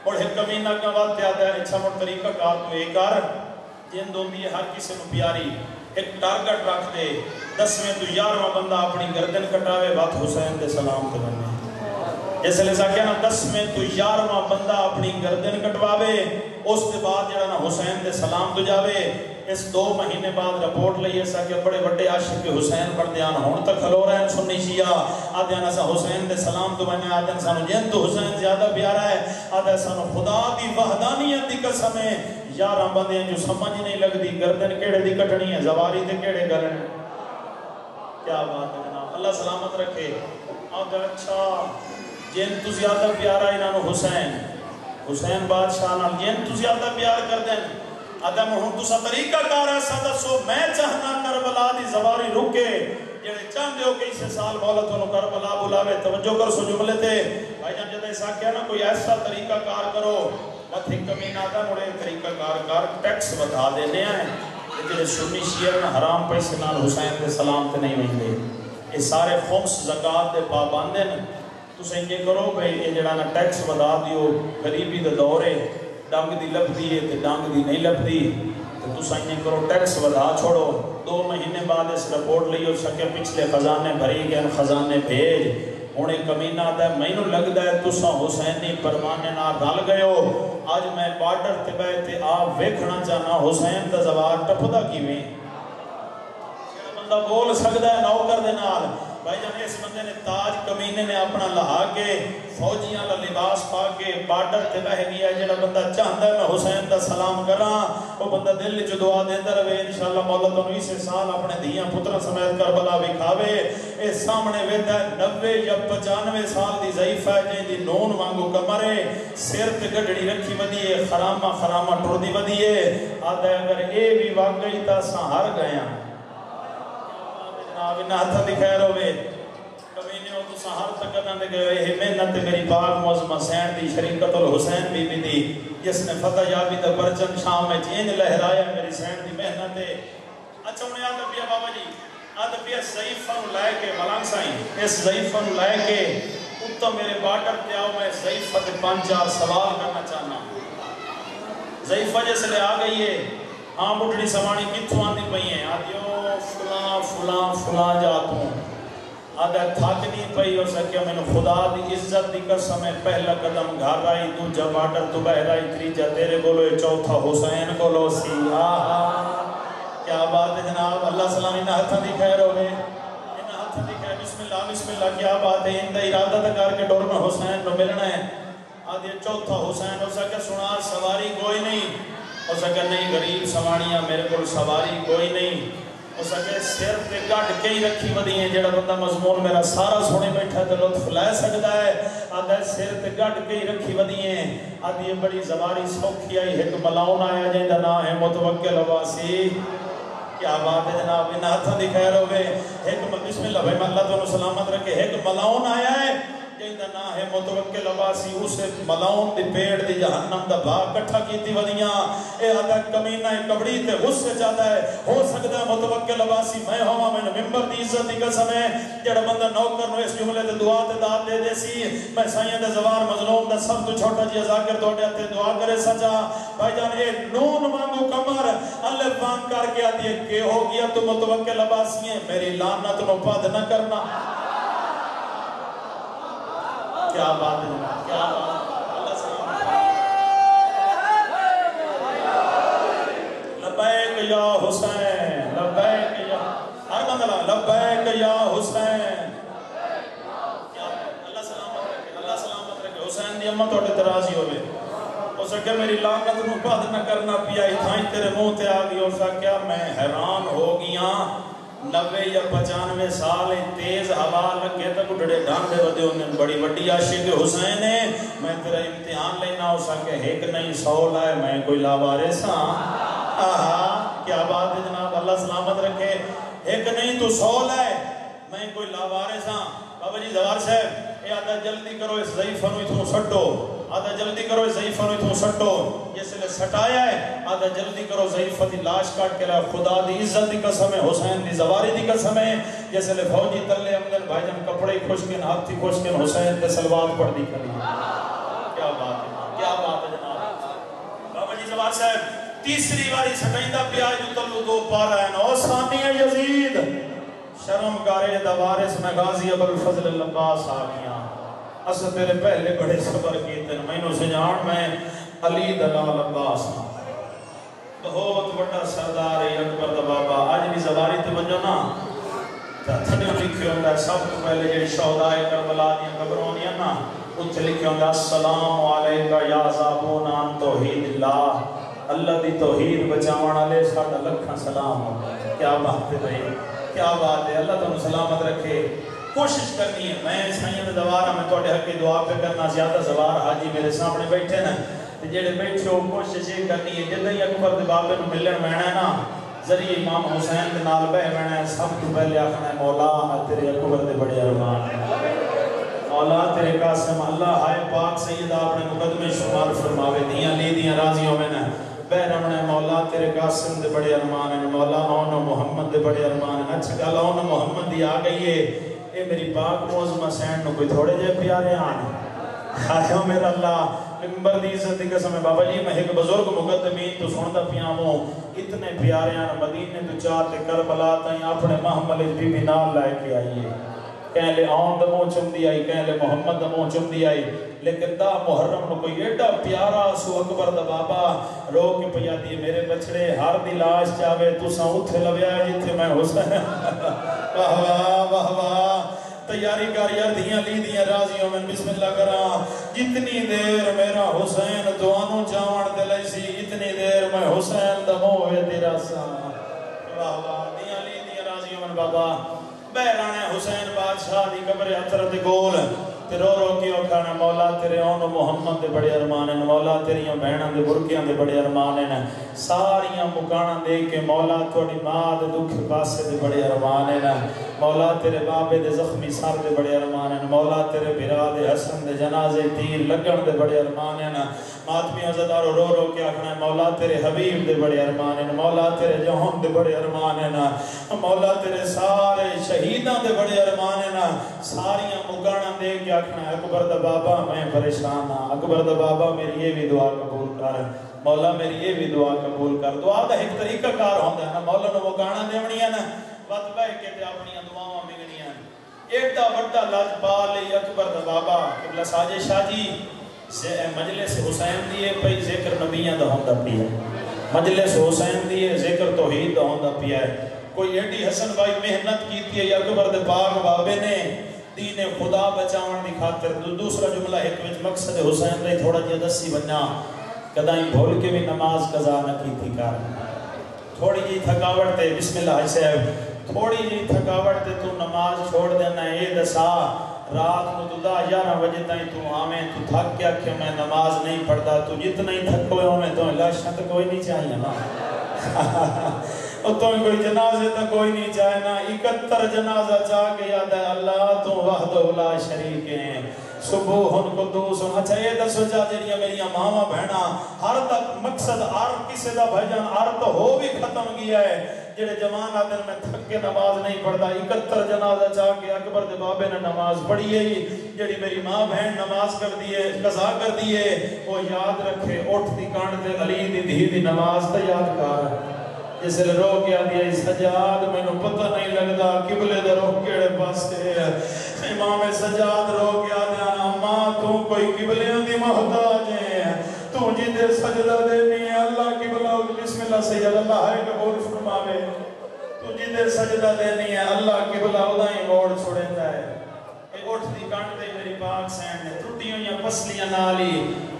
اور ایک کمینہ کا وقت یاد ہے اچھا مر طریقہ کار تو ایک کار جن دوں دیئے ہر کسی نو پیاری ایک ٹارگٹ رکھ دے 10ویں تو 11واں بندہ اپنی گردن کٹاوے بات حسین دے سلام تے بننے جیسے لے ساکیا نا 10ویں تو 11واں بندہ اپنی گردن کٹواوے اس کے بعد جڑا نا حسین دے سلام تو جاوے اس 2 مہینے بعد رپورٹ لئیے سا کہ بڑے بڑے عاشق حسین پر دیان ہون تک کھلو رہے ہیں سنی شیعہ آدھیانا سا حسین دے سلام تو بنے آدھیانا سانو جن تو حسین زیادہ پیارا ہے آدھینا سانو خدا دی وحدانیت دی قسم ہے یارہ بندے جو سمجھ نہیں لگ دی گردن کیڑے دی کٹنی ہے زواری دے کیڑے گلن کیا بات ہے جناب اللہ سلامت رکھے آدھے اچھا جن تو زیادہ پیارا انہوں حسین بادشاہ نال جن تو زیادہ پیار کر دیں آدھا ہوں تو سا طریقہ کار ایسا دسو میں چاہنا کربلا دی زواری رکے جڑے چاہندے ہو کہ اسے سال مولا تو کربلا بلاوے توجہ کر سو جملے تے بھائی جان جدہ ایسا کیا نا کوئی ایسا طریقہ کار کرو بات ایک کمین آدھا مڑے طریقہ کار ٹیکس بتا دینے ہیں جڑے سنی شیعہ میں حرام پیسے نال حسین دے سلام تے نہیں وہندے یہ سارے خمس زکاة دے پاباندے تو سنجھے کرو بھئی یہ جڑا نا ٹیکس بتا دیو غریبی دے دورے ڈانگ دی لب دی ہے تے ڈانگ دی نہیں لب دی تو سائنیں کرو ٹیکس ودا چھوڑو 2 مہینے بعد اس رپورٹ لئی ہو سکے پچھلے خزانے بھری گئے خزانے بھیج ہونے کمینہ آتا ہے میں نو لگ دا ہے تسا حسینی پروانے نہ ڈال گئے ہو آج میں بارڈر تے بیٹھے آپ ویکھنا چاہنا حسین دا زوار ٹپدا کیویں بندہ بول سکدا ہے نوکر دے نال بھائی جان اس بندے نے تاج کمینے نے اپنا لہا کے فوجیاں کا لباس پا کے بارڈر تے بہ گیا جڑا بندہ چاہتا ہے میں حسین دا سلام کراں وہ بندہ دل وچ دعا دیندا رہے انشاءاللہ مولا تانوں اس سال اپنے دیاں پتراں سمیت کربلا وکھاوے اے سامنے ویندا 90 یا 95 سال دی ضعیف ہے جے دی نون وانگو کمر ہے سر تے گڈڑی رکھی ودی ہے خرامہ ٹردی ودی ہے آدھا اگر اے بھی واقعی تا ساں ہر گیا جناب انہا ہتھا دکھائے روے کمینی ہو تو سہار تکتاں دے گئے یہ محنت میری پاک معظمہ سین دی شریکت الحسین بی بی دی جس نے فتح یابی دا پرچم شام میں چین لہرایا میری سین دی محنت ہے اچھا انہیں آدھا پیا بابا جی آدھا پیا ضعیفہ نو لائے کے ملانگ سائیں اس ضعیفہ نو لائے کے اتنا میرے بارڈر پہ آؤ میں ضعیفہ تے 5-4 سوال کرنا چاہنا ضعیفہ جیسے لے آ گئی ہے ہاں بڑھڑی سوانی کتھو آندھی پئی ہیں آدھیو فلاں جاتوں آدھا تھاک نہیں پئی ہو سکیا میں نے خدا دی عزت دی قسم ہے پہلا قدم گھر آئی دوجہ بارڈر تو بہر آئی تریجہ تیرے بولو چوتھا حسین کو لو سی آہا کیا بات ہے جناب اللہ سلام انہا ہتھا دی خیر ہوئے انہا ہتھا دی خیر بسم اللہ کیا بات ہے اندہ ارادہ تکار کے ڈور میں حسین نو ملنا ہے آدھے چوتھا حسین ہو سکے سنا سواری کوئی نہیں ہو سکے نہیں غریب سوانیاں میرے کو سواری کوئی نہیں ہو سکے سر تے گاڑ کے ہی رکھی ودی ہیں جڑا بندہ مضمون میرا سارا سونے بیٹھا تے لطف لے سکتا ہے آدھا سر تے گاڑ کے ہی رکھی ودی ہیں آدھی یہ بڑی زباری سوکھی آئی ایک ملاؤن آیا جائیں دا نا ہے متوکل عباسی کیا بات ہے جناب انہا ہتھا دی خیر ہوئے ایک بسم اللہ بھائی اللہ تو سلامت رکھے ایک ملاؤن آیا ہے جائیں دا نا ہے متوکل عباسی اسے ملاؤن دی پیڑ دی جہنم دا بھاگ کٹھا کیتی ودیاں اے آدھا کمینہ کبڑی تے غصے چاہتا ہے ہو سکتا ہے متوکل عباسی میں ہوا میں نے ممبر دی عزت دی قسم ہے جڑا بندہ نوکر نو اس جملے تے دعا تے داد دے دے سی میں سائیں دے زوار مظلوم دا سب تو چھوٹا جی ازاکر توڑے تے دعا کرے سجا بھائی جان اے نون مانگو کمر اللہ بان کر کے آتی ہے کہ ہو گیا تو متوکل عباسی ہیں میری لعنت نو پاد نہ کرنا کیا بات ہے کیا بات ہے اللہ سلام لبیک یا حسین لبیک یا ہر بندہ لبیک یا حسین اللہ سلامت رکھے حسین دی امت توڑے ترازی ہوئے ہو سکے میری لعنت نو پاد نہ کرنا پیا اتھائیں تیرے منہ تے آگئی ہو سکیا میں حیران ہو گیا 90 یا 95 سال تیز ہوا لگے تک ڈڑے ڈانڈے ودے انہیں بڑی بڑی عاشق حسین ہے میں تیرا امتحان لینا ہو سکے ایک نہیں 100 لائے میں کوئی لاوارث ہاں آہا کیا بات ہے جناب اللہ سلامت رکھے ایک نہیں تو 100 لائے میں کوئی لاوارث ہاں بابا جی زوار صاحب اے آدھا جلدی کرو اس ضعیفہ نو اتنو سٹو آدھا جلدی کرو ضعیفہ نو اتھوں سٹو جس لئے سٹایا ہے آدھا جلدی کرو ضعیفہ دی لاش کاٹ کے لئے خدا دی عزت دی قسم ہے حسین دی زواری دی قسم ہے جس لئے فوجی تلے امدن بھائی جان کپڑے خوشکن ہاتھ تھی خوشکن حسین تے سلوات پڑھ دی کھلی کیا بات ہے جناب بابا جی زوار صاحب تیسری باری سٹائندہ پیاج اتلو دو پارا ہے نو ثانی یزید شرم کارے دوارس میں غازی ابو الفضل العباس آگیاں اسا تیرے پہلے بڑے صبر کیتے ہیں مینوں سے جان میں علی دلال عباس بہت بڑا سردار اکبر دا بابا آج بھی زباری تے بنجو نا تھنے لکھے ہوندہ ہے سب تو پہلے جڑی شہداء کربلا دیاں قبرونیاں نا اتھے لکھے ہوندہ ہے السلام علیکہ یا زابون عن توحید اللہ اللہ دی توحید بچاون والے ساڈا لکھاں سلام ہو کیا بات ہے بھائی کیا بات ہے اللہ تمہیں سلامت رکھے کوشش کرنی ہے میں سائیں دوارہ میں توڑے حق کی دعا پہ کرنا زیادہ زوار حاجی میرے سامنے بیٹھے نا جیڑے بیٹھے ہو کوشش یہ کرنی ہے جدہ ہی اکبر دے بابے نو ملن میں ہے نا ذریعہ امام حسین کے نال بہ میں ہے سب تو پہلے آخنا ہے مولا تیرے اکبر دے بڑے ارمان مولا تیرے قاسم اللہ ہائے پاک سیدہ اپنے مقدمے شمار فرماوے دیاں لی دیاں راضیوں میں نا بہرمنے مولا تیرے قاسم دے بڑے ارمان ہیں مولا اون محمد دے بڑے ارمان ہیں اچھا گالا اون محمد دی آگئی ہے اے میری پاک موزم حسین نو کوئی تھوڑے جے پیارے آنے آیا میرا اللہ ممبر دی عزت دی قسم ہے بابا جی میں ایک بزرگ مقدمین تو سنتا پیاموں اتنے پیارے آنے مدینے تو چاہتے کربلا تائیں اپنے محمل بی بی نال لائے کے آئیے کہیں لے آن دمو چم دی آئی کہیں لے محمد دمو چم دی آئی لیکن دا محرم نو کوئی ایڈا پیارا سو اکبر دا بابا رو کے پیا دی میرے بچڑے ہر دی لاش چاہوے تو ساں اتھے لویا جتھے میں حسین واہ واہ واہ واہ تیاری کر یار دیاں لی دیاں راضیوں میں بسم اللہ کرا جتنی دیر میرا حسین دوانوں چاوان دلائی سی اتنی دیر میں حسین دمو ہے تیرا سا واہ واہ دیاں لی دیاں راضیوں میں بابا بہرانے حسین بادشاہ دی قبر عطرت گول تے رو رو کی اوکھانا مولا تیرے اونو محمد دے بڑے ارمان ہیں مولا تیریاں بہناں دے برکیاں دے بڑے ارمان ہیں ساریاں مکانا دے کے مولا توڑی ماں دے دکھ پاسے دے بڑے ارمان ہیں مولا تیرے بابے دے زخمی سار دے بڑے ارمان ہیں مولا تیرے بھرا دے حسن دے جنازے تیر لگن دے بڑے ارمان ہیں ماتمی عزدارو رو رو کے آکھنا ہے مولا تیرے حبیب دے بڑے ارمان ہیں مولا تیرے جہن دے بڑے ارمان ہیں مولا تیرے سارے شہیداں دے بڑے ارمان ہیں ساریاں مکانا دے کے آکھنا ہے اکبر دا بابا میں پریشان ہاں اکبر دا بابا میری یہ بھی دعا قبول کر مولا میری یہ بھی دعا قبول کر دعا دا ایک طریقہ کار ہوندہ ہے نا مولا نو مکانا دیونی ہے نا وقت بہ کے تے اپنی دعاواں منگنی ہیں ایڈا بڑا لاجپال اکبر دا بابا قبلہ ساجد شاہ جی مجلس حسین دیئے پئی ذکر نبیان دا ہوندہ پیا ہے مجلس حسین دیئے ذکر توحید دا ہوندہ پیا ہے کوئی ایڈی حسن بھائی محنت کیتی ہے اکبر دے پاک بابے نے دین خدا بچاون دی خاطر دوسرا جملہ ایک وچ مقصد حسین دے تھوڑا جی دسی بننا کدائیں بھول کے بھی نماز قضا نہ کی تھی کار تھوڑی جی تھکاوٹ تے بسم اللہ صاحب تھوڑی جی تھکاوٹ تے تو نماز چھوڑ دینا اے دسا رات کو تو دا 11 بجے تائیں تو آمیں تو تھک کیا کہ میں نماز نہیں پڑھتا تو جتنا ہی تھک ہوئے ہوں تو لاشاں تو کوئی نہیں چاہیے نا اور تو کوئی جنازے تا کوئی نہیں چاہے نا 71 جنازہ چاہ کے یاد ہے اللہ تو وحدہ لا شریک ہیں صبح قدوس اچھا یہ دسو جا جڑیاں میری ماما بہنا ہر تک مقصد ہر کسی دا بھجن ہر تو ہو بھی ختم کیا ہے جڑے جوان آدن میں تھک کے نماز نہیں پڑھتا 71 جنازہ چاہ کے اکبر دے بابے نے نماز پڑھی ہے جڑی میری ماں بہن نماز کر دیئے قضا کر دیئے وہ یاد رکھے اٹھ دی کانڈ دے علی دی دھی دی نماز تا یاد کار جس لئے رو کیا دیا سجاد میں نو پتہ نہیں لگتا قبلے دے رو کیڑے پاس سے امام سجاد رو کیا دیا ماں تو کوئی قبلے دی محتاج ہے تو جدے سجدہ دینی ہے اللہ قبلہ بسم اللہ سید اللہ ہے قبول فرماوے تو جدے سجدہ دینی ہے اللہ قبلہ ادائیں موڑ چھوڑے جائے ایک اٹھ دی کانٹ دے میری پاک سین نے ٹوٹیوں یا پسلیاں نالی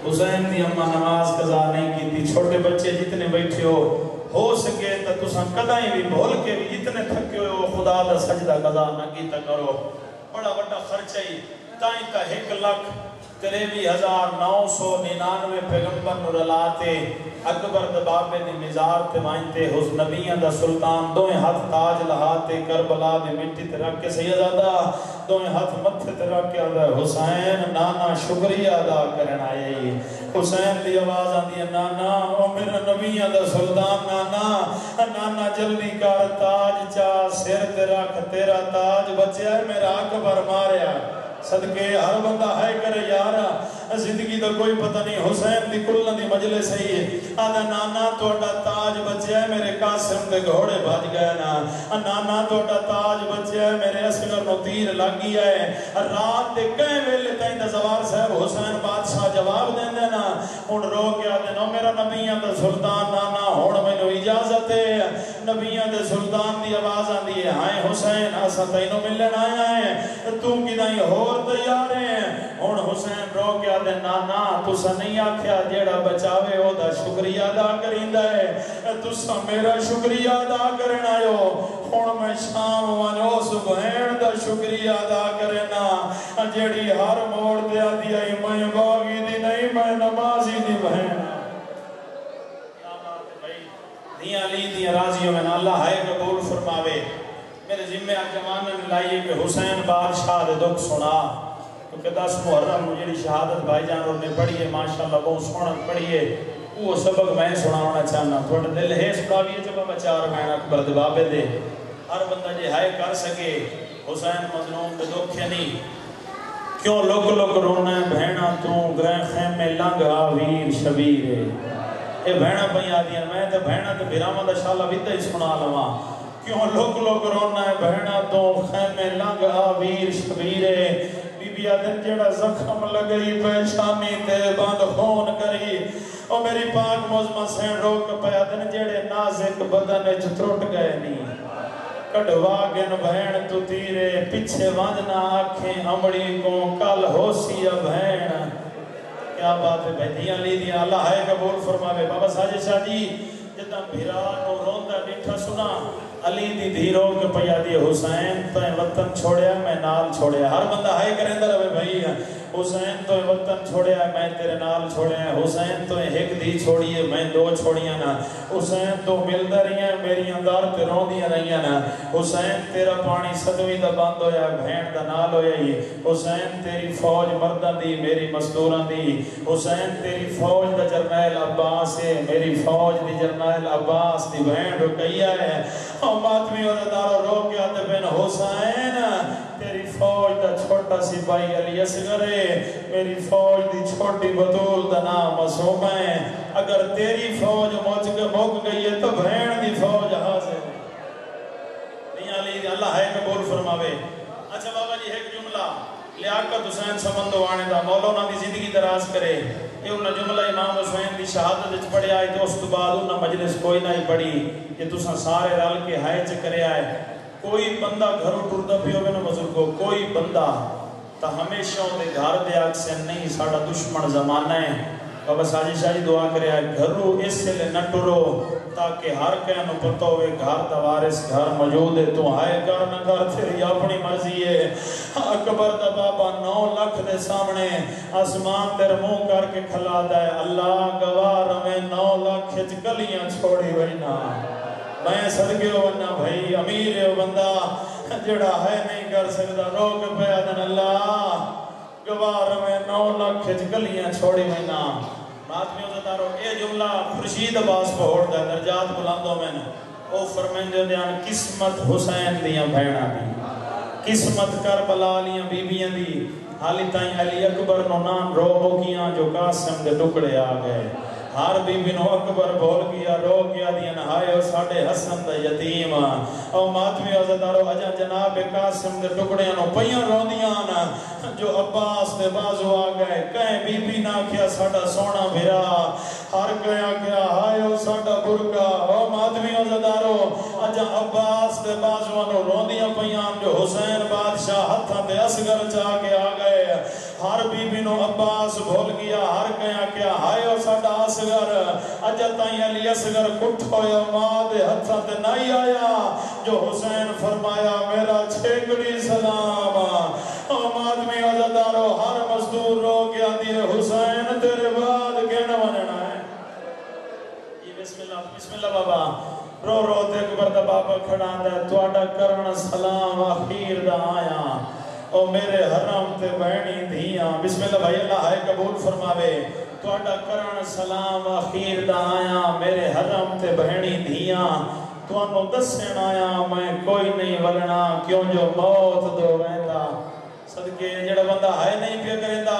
حسین دی اممہ نماز قضا نہیں کی تھی چھوٹے بچے جتنے بیٹھے ہو سکے تا تساں قدائیں بھی بھول کے بھی جتنے تھکے ہوئے وہ خدا دا سجدہ قضا نہ کیتا کرو بڑا بڑا خرچہ ہی تائیں تا 1 لاکھ 93,999 پیغمبر نور لاتے اکبر دبابے دی مزار تے وائنتے حس نبیان دا سلطان دوئے ہاتھ تاج لہاتے کربلا دی مٹی تے رکھ کے سیدادہ دوئے ہاتھ متھے تے رکھ کے آدھا حسین نانا شکریہ ادا کرنا آئے حسین دی آواز آدھی ہے نانا او میرا نبیان دا سلطان نانا جلدی کر تاج چاہ سر تے رکھ تیرا تاج بچے ہے میرا اکبر ماریا صدقے ہر بندہ ہے کرے یارا زندگی دا کوئی پتہ نہیں حسین دی کلن دی مجلس ہے آدھا نانا توڑا تاج بچے ہے میرے قاسم دے گھوڑے بھاج گئے نانا توڑا تاج بچے ہے میرے اصغر نو تیر لگ گیا ہے رات دے کئے ویلے تائیں دا زوار صاحب حسین بادشاہ جواب دیں دینا ان رو کیا دینا میرا نبیان دا سلطان نانا ہوڑ میں نو اجازت ہے نبیان دے سلطان دی آواز آن دی ہے ہائے حسین آسا تینو ملن آیا ہے تو کی دائیں ہو تیار ہیں ہون حسین رو کیا دے نانا تسا نہیں آکھیا جیڑا بچاوے ہو دا شکریہ ادا کریندا ہے تسا میرا شکریہ ادا کرن آئیو ہون میں شام وانو سبحین دا شکریہ ادا کرنا جیڑی ہر موڑ دیا دیا میں باغی دی نہیں میں نمازی دی بہن دیاں لی دیاں راضیوں میں اللہ ہے قبول فرماوے میرے ذمہ جوان نے لائیے کہ حسین بادشاہ دے دکھ سنا کیونکہ 10 محرم مجھے شہادت بھائی جان اور نے پڑھی ہے ماشاءاللہ بہت سونا پڑھی ہے وہ سبق میں سنانا چاہنا تھوڑا دل ہے سناویے جب میں 4 مہینہ اکبر دبابے دے ہر بندہ جے ہائے کر سکے حسین مظلوم دے دکھ نہیں کیوں لوگ رونا ہے بہنا تو گئے خیمے لنگا ویر شبیر ہے اے بہنا پہی آدیا میں تے بہنا تے بھیرامہ دا شاءاللہ بیدہ ہی سنا لما کیوں لوگ رونا ہے بہنا تو خیمے لنگ آویر شبیرے بی بی آدن جڑا زخم لگئی پیشانی تے بند خون کری او میری پاک موزمہ سین روک پہ آدن جڑے نازک بدن ترٹ گئے نہیں کڑوا گن بہن تو تیرے پچھے وانجنا آنکھیں امڑی کو کل ہو سی بہن کیا بات ہے بہتیاں لی دیا اللہ ہے قبول فرماوے بابا ساجد شاہ جی جتا بھیرانو روندہ ڈٹھا سنا علی دی دھیروں کے پیادی حسین تو وطن چھوڑیا میں نال چھوڑیا ہر بندہ ہائے کریں در ہوئے بھائی حسین تو وطن چھوڑیا میں تیرے نال چھوڑیا حسین تو ایک دی چھوڑیے میں 2 چھوڑیاں نا حسین تو مل در رہی ہیں میری اندار تے رون دیا رہی ہیں نا حسین تیرا پانی صدوی دا بند ہویا بھین دا نال ہویا ہی حسین تیری فوج مردہ دی میری مستورہ دی حسین تیری فوج دا جرنیل عباس ہے میری فوج دی جرنیل عباس دی بھین رکیہ ہے ماتمی عزدارو رو کے آتے بین حسین تیری فوج دا چھوٹا سپاہی علی اصغر ہے میری فوج دی چھوٹی بطول دا نام معصوم ہے اگر تیری فوج موچ کے موک گئی ہے تو بھین دی فوج حاضر نہیں علی اللہ ہے قبول فرماوے اچھا بابا جی ایک جملہ لیاقت حسین سمندو آنے دا مولانا دی زندگی دراز کرے یہ انہا جملہ امام حسین دی شہادت اچھ پڑے آئے تو اس تو بعد انہا مجلس کوئی نہیں پڑی کہ تساں سارے رل کے ہائے چکرے آئے کوئی بندہ گھروں ٹردہ بھی ہوگے نا بزرگو کوئی بندہ تا ہمیشہ دے گھر دے آگ سے نہیں ساڑا دشمن زمانہ ہے بابا ساجد شاہی دعا کرے آئے گھروں اس سے لے نہ ٹرو تاکہ ہر کہنو پتہ ہوئے گھر دوارس گھر موجود ہے تو ہائے کر نہ کر تیری اپنی مرضی ہے اکبر دا بابا 9 لاکھ دے سامنے آسمان در منہ کر کے کھلا دائے اللہ گوار میں 9 لاکھ گلیاں چھوڑی وینا میں صدقے ہو ورنہ بھائی امیر ہے بندہ جڑا ہے نہیں کر سکتا روک پیادن اللہ گوار میں 9 لاکھ گلیاں چھوڑی وینا ماتمیوں سے دارو اے جملہ خورشید عباس پہوڑ دا درجات بلندوں میں او فرمین جو دیان قسمت حسین دیاں بھیڑا دی قسمت کربلا لیاں بیبیاں دی حالی تائیں علی اکبر نو نام رو کیاں جو قاسم دے ٹکڑے آ گئے ہر بی بی نو اکبر بول گیا رو گیا دیا نہائے اور ساڑھے حسن دا یتیم او ماتمی عزدارو اجا جناب قاسم دے ٹکڑیاں نو پیاں رو دیاں جو عباس دے بازو آ گئے کہیں بی بی نہ کیا ساڑھا سونا بھرا ہر کہیں کیا ہائے اور ساڑھا برکا او ماتمی عزدارو اجا عباس دے بازو نو رو دیاں پیاں جو حسین بادشاہ ہتھا دے اصغر چاہ کے آ گئے ہر بی بی نو عباس بھول گیا ہر کہیں کیا ہائے اور ساڑھا اصغر اجا تائیں علی اصغر کٹھ ہویا ماں دے ہتھا تے نہیں آیا جو حسین فرمایا میرا چھیکڑی سلام آماد میں عزدارو ہر مزدور رو گیا اللہ بابا رو رو تے اکبر دا بابا کھڑا دا تواڈا کرن سلام اخیر دا آیا او میرے حرم تے بہنی دھیاں بسم اللہ بھائی اللہ ہے قبول فرماوے تواڈا کرن سلام اخیر دا آیا میرے حرم تے بہنی دھیاں تانوں دسن آیا میں کوئی نہیں ولنا کیوں جو موت دو ویندا صدقے جڑا بندہ ہے نہیں پیا کریندا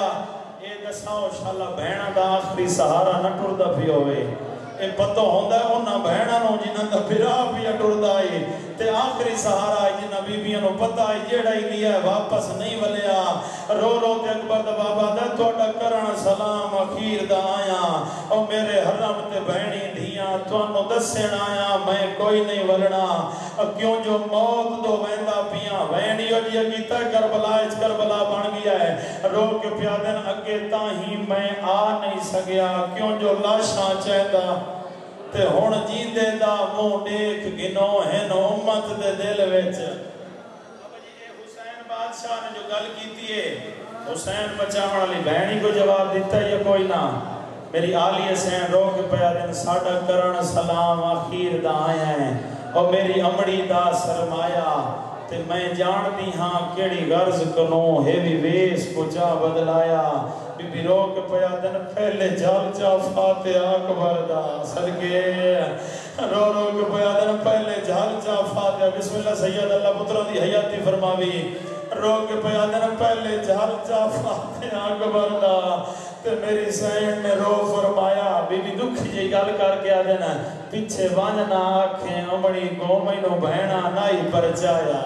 اے دساؤ انشاءاللہ بہنا دا آخری سہارا نہ ٹردا پی ہوئے اے پتہ ہوندا ہے انہاں بہناں نوں جنہاں دا بھرا پیا ٹردا ہے تے آخری سہارا ہے جنہاں بیبیاں نوں پتہ ہے جیڑا ہی گیا ہے واپس نہیں ولیا رو رو تے اکبر دا بابا دا تواڈا کرن سلام اخیر دا آیا او میرے حرم تے بہنی دھیاں تانوں دسن آیا میں کوئی نہیں ولنا کیوں جو موت دو ویندا پیاں وینی او جی کیتا کربلا اچ کربلا بن گیا ہے رو کے پیادن اگے تاہی میں آ نہیں سکیا کیوں جو لاشاں چہدا تے ہن جیندے دا منہ دیکھ گنو ہیں امت دے دل وچ بابا جی اے حسین بادشاہ نے جو گل کیتی ہے حسین بچاون والی بہنی کو جواب دیتا ہے یا کوئی نہ میری آلی حسین رو کے پیادن ساڈا کرن سلام اخیر دا آیا ہے او میری امڑی دا سرمایا تے میں جان دی ہاں کیڑی غرض کنوں ہے بھی ویس کو چا بدلایا بی بی رو کے پیادن پہلے جال چا فاتحہ اکبر دا صدقے رو رو کے پیادن پہلے جال چا فاتحہ بسم اللہ سید اللہ پتروں دی حیاتی فرماوی رو کے پیادن پہلے جال چا فاتحہ اکبر دا تے میری سین نے رو فرمایا بی بی دکھی جی گل کر کے آدھنا پیچھے وانجنا آنکھیں امڑی گومئی نو بہنا نائی پرچایا